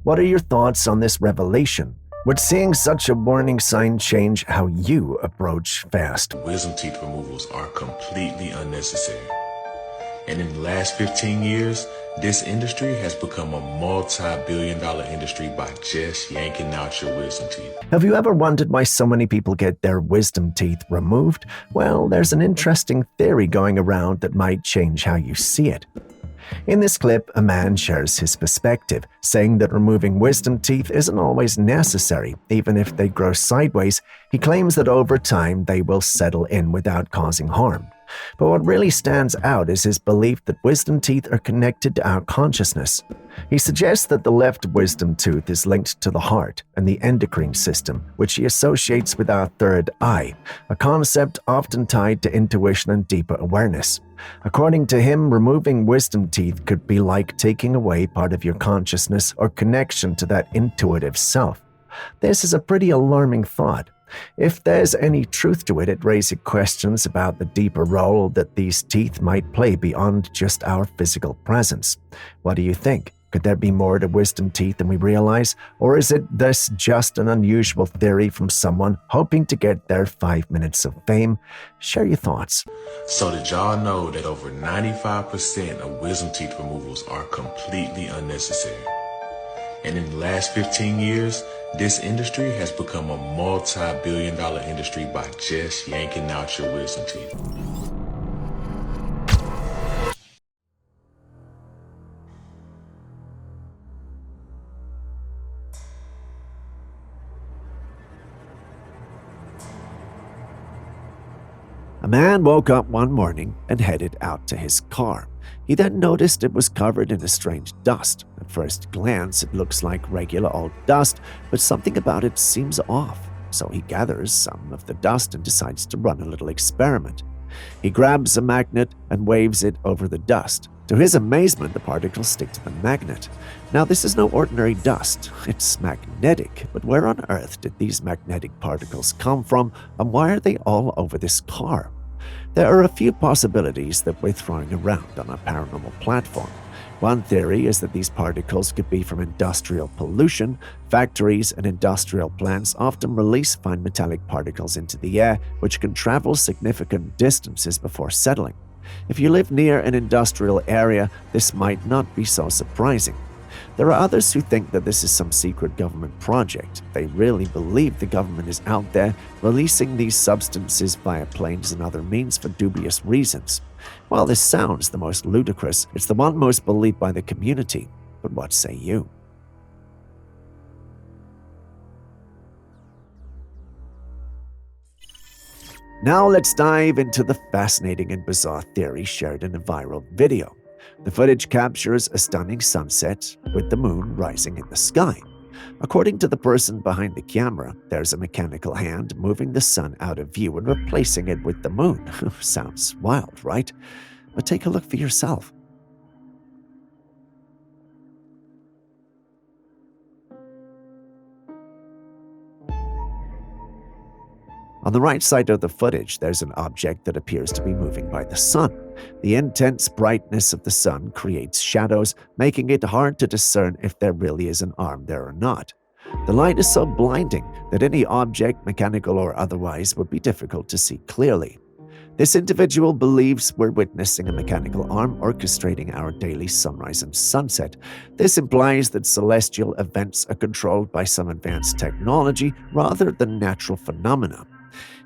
Speaker 1: What are your thoughts on this revelation? Would seeing such a warning sign change how you approach fast?
Speaker 21: Wisdom teeth removals are completely unnecessary. And in the last 15 years, this industry has become a multi-billion-dollar industry by just yanking out your wisdom teeth.
Speaker 1: Have you ever wondered why so many people get their wisdom teeth removed? Well, there's an interesting theory going around that might change how you see it. In this clip, a man shares his perspective, saying that removing wisdom teeth isn't always necessary. Even if they grow sideways, he claims that over time they will settle in without causing harm. But what really stands out is his belief that wisdom teeth are connected to our consciousness. He suggests that the left wisdom tooth is linked to the heart and the endocrine system, which he associates with our third eye, a concept often tied to intuition and deeper awareness. According to him, removing wisdom teeth could be like taking away part of your consciousness or connection to that intuitive self. This is a pretty alarming thought. If there's any truth to it, it raises questions about the deeper role that these teeth might play beyond just our physical presence. What do you think? Could there be more to wisdom teeth than we realize? Or is this just an unusual theory from someone hoping to get their 5 minutes of fame? Share your thoughts.
Speaker 21: So did y'all know that over 95% of wisdom teeth removals are completely unnecessary? And in the last 15 years, this industry has become a multi-billion-dollar industry by just yanking out your wisdom teeth.
Speaker 1: A man woke up one morning and headed out to his car. He then noticed it was covered in a strange dust. At first glance, it looks like regular old dust, but something about it seems off. So he gathers some of the dust and decides to run a little experiment. He grabs a magnet and waves it over the dust. To his amazement, the particles stick to the magnet. Now, this is no ordinary dust. It's magnetic. But where on earth did these magnetic particles come from, and why are they all over this car? There are a few possibilities that we're throwing around on a paranormal platform. One theory is that these particles could be from industrial pollution. Factories and industrial plants often release fine metallic particles into the air, which can travel significant distances before settling. If you live near an industrial area, this might not be so surprising. There are others who think that this is some secret government project. They really believe the government is out there releasing these substances via planes and other means for dubious reasons. While this sounds the most ludicrous, it's the one most believed by the community. But what say you? Now let's dive into the fascinating and bizarre theory shared in a viral video. The footage captures a stunning sunset with the moon rising in the sky. According to the person behind the camera, there's a mechanical hand moving the sun out of view and replacing it with the moon. Sounds wild, right? But take a look for yourself. On the right side of the footage, there's an object that appears to be moving by the sun. The intense brightness of the sun creates shadows, making it hard to discern if there really is an arm there or not. The light is so blinding that any object, mechanical or otherwise, would be difficult to see clearly. This individual believes we're witnessing a mechanical arm orchestrating our daily sunrise and sunset. This implies that celestial events are controlled by some advanced technology rather than natural phenomena.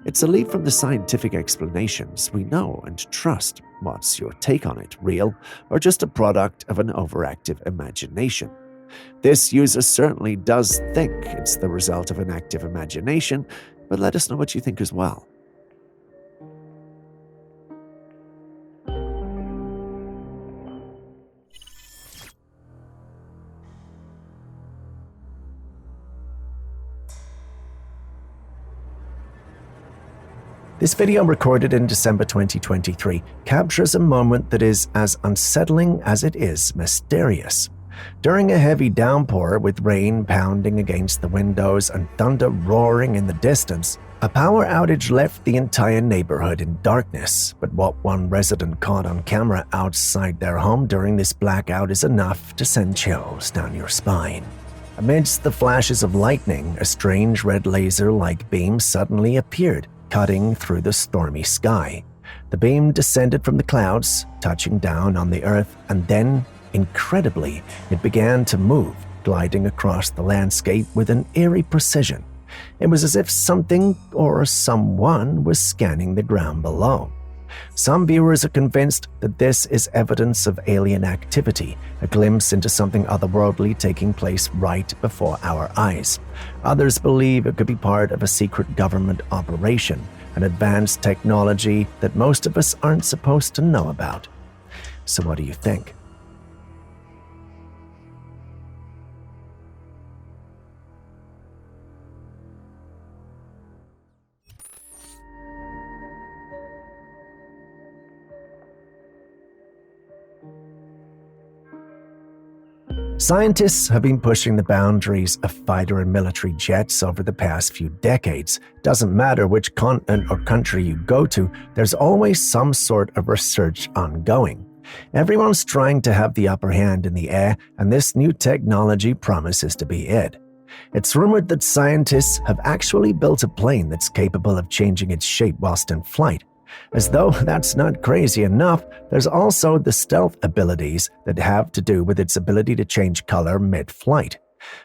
Speaker 1: It's a leap from the scientific explanations we know and trust. What's your take on it? Real, or just a product of an overactive imagination? This user certainly does think it's the result of an active imagination, but let us know what you think as well. This video, recorded in December 2023, captures a moment that is as unsettling as it is mysterious. During a heavy downpour with rain pounding against the windows and thunder roaring in the distance, a power outage left the entire neighborhood in darkness. But what one resident caught on camera outside their home during this blackout is enough to send chills down your spine. Amidst the flashes of lightning, a strange red laser-like beam suddenly appeared, cutting through the stormy sky. The beam descended from the clouds, touching down on the earth, and then, incredibly, it began to move, gliding across the landscape with an eerie precision. It was as if something or someone was scanning the ground below. Some viewers are convinced that this is evidence of alien activity, a glimpse into something otherworldly taking place right before our eyes. Others believe it could be part of a secret government operation, an advanced technology that most of us aren't supposed to know about. So what do you think? Scientists have been pushing the boundaries of fighter and military jets over the past few decades. Doesn't matter which continent or country you go to, there's always some sort of research ongoing. Everyone's trying to have the upper hand in the air, and this new technology promises to be it. It's rumored that scientists have actually built a plane that's capable of changing its shape whilst in flight. As though that's not crazy enough, there's also the stealth abilities that have to do with its ability to change color mid-flight.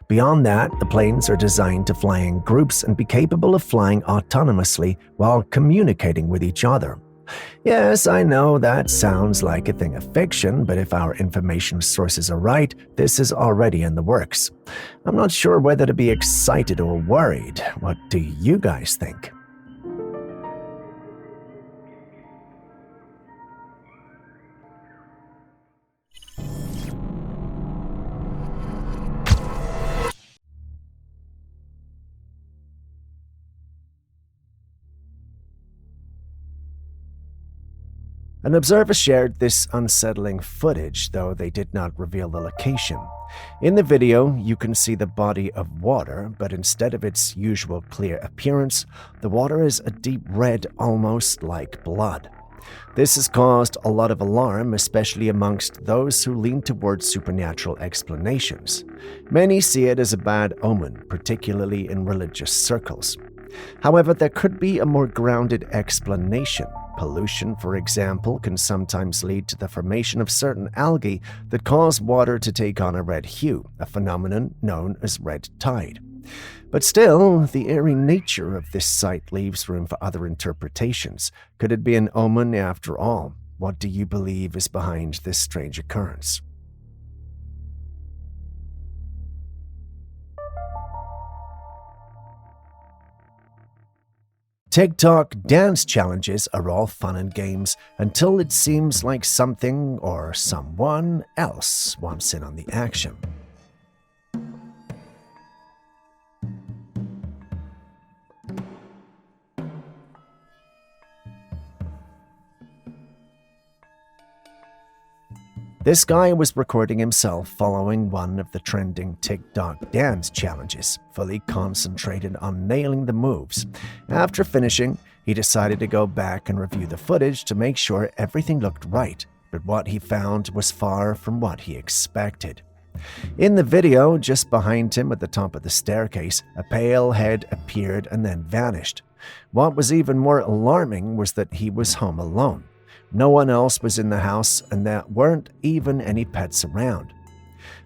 Speaker 1: Beyond that, the planes are designed to fly in groups and be capable of flying autonomously while communicating with each other. Yes, I know that sounds like a thing of fiction, but if our information sources are right, this is already in the works. I'm not sure whether to be excited or worried. What do you guys think? An observer shared this unsettling footage, though they did not reveal the location. In the video, you can see the body of water, but instead of its usual clear appearance, the water is a deep red, almost like blood. This has caused a lot of alarm, especially amongst those who lean towards supernatural explanations. Many see it as a bad omen, particularly in religious circles. However, there could be a more grounded explanation. Pollution, for example, can sometimes lead to the formation of certain algae that cause water to take on a red hue, a phenomenon known as red tide. But still, the eerie nature of this sight leaves room for other interpretations. Could it be an omen after all? What do you believe is behind this strange occurrence? TikTok dance challenges are all fun and games until it seems like something or someone else wants in on the action. This guy was recording himself following one of the trending TikTok dance challenges, fully concentrated on nailing the moves. After finishing, he decided to go back and review the footage to make sure everything looked right, but what he found was far from what he expected. In the video, just behind him at the top of the staircase, a pale head appeared and then vanished. What was even more alarming was that he was home alone. No one else was in the house, and there weren't even any pets around.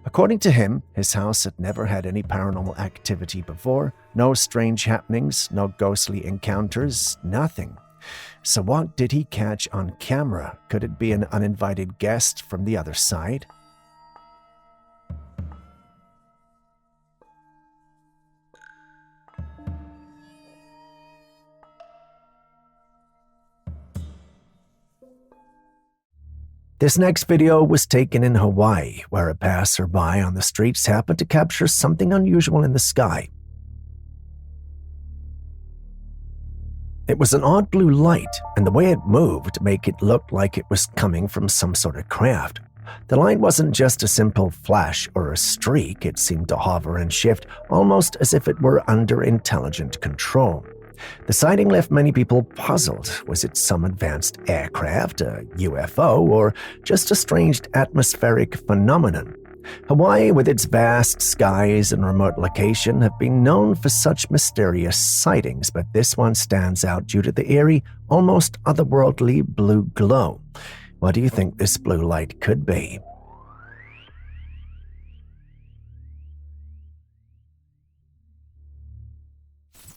Speaker 1: According to him, his house had never had any paranormal activity before, no strange happenings, no ghostly encounters, nothing. So what did he catch on camera? Could it be an uninvited guest from the other side? This next video was taken in Hawaii, where a passerby on the streets happened to capture something unusual in the sky. It was an odd blue light, and the way it moved made it look like it was coming from some sort of craft. The light wasn't just a simple flash or a streak, it seemed to hover and shift, almost as if it were under intelligent control. The sighting left many people puzzled. Was it some advanced aircraft, a UFO, or just a strange atmospheric phenomenon? Hawaii, with its vast skies and remote location, have been known for such mysterious sightings, but this one stands out due to the eerie, almost otherworldly blue glow. What do you think this blue light could be?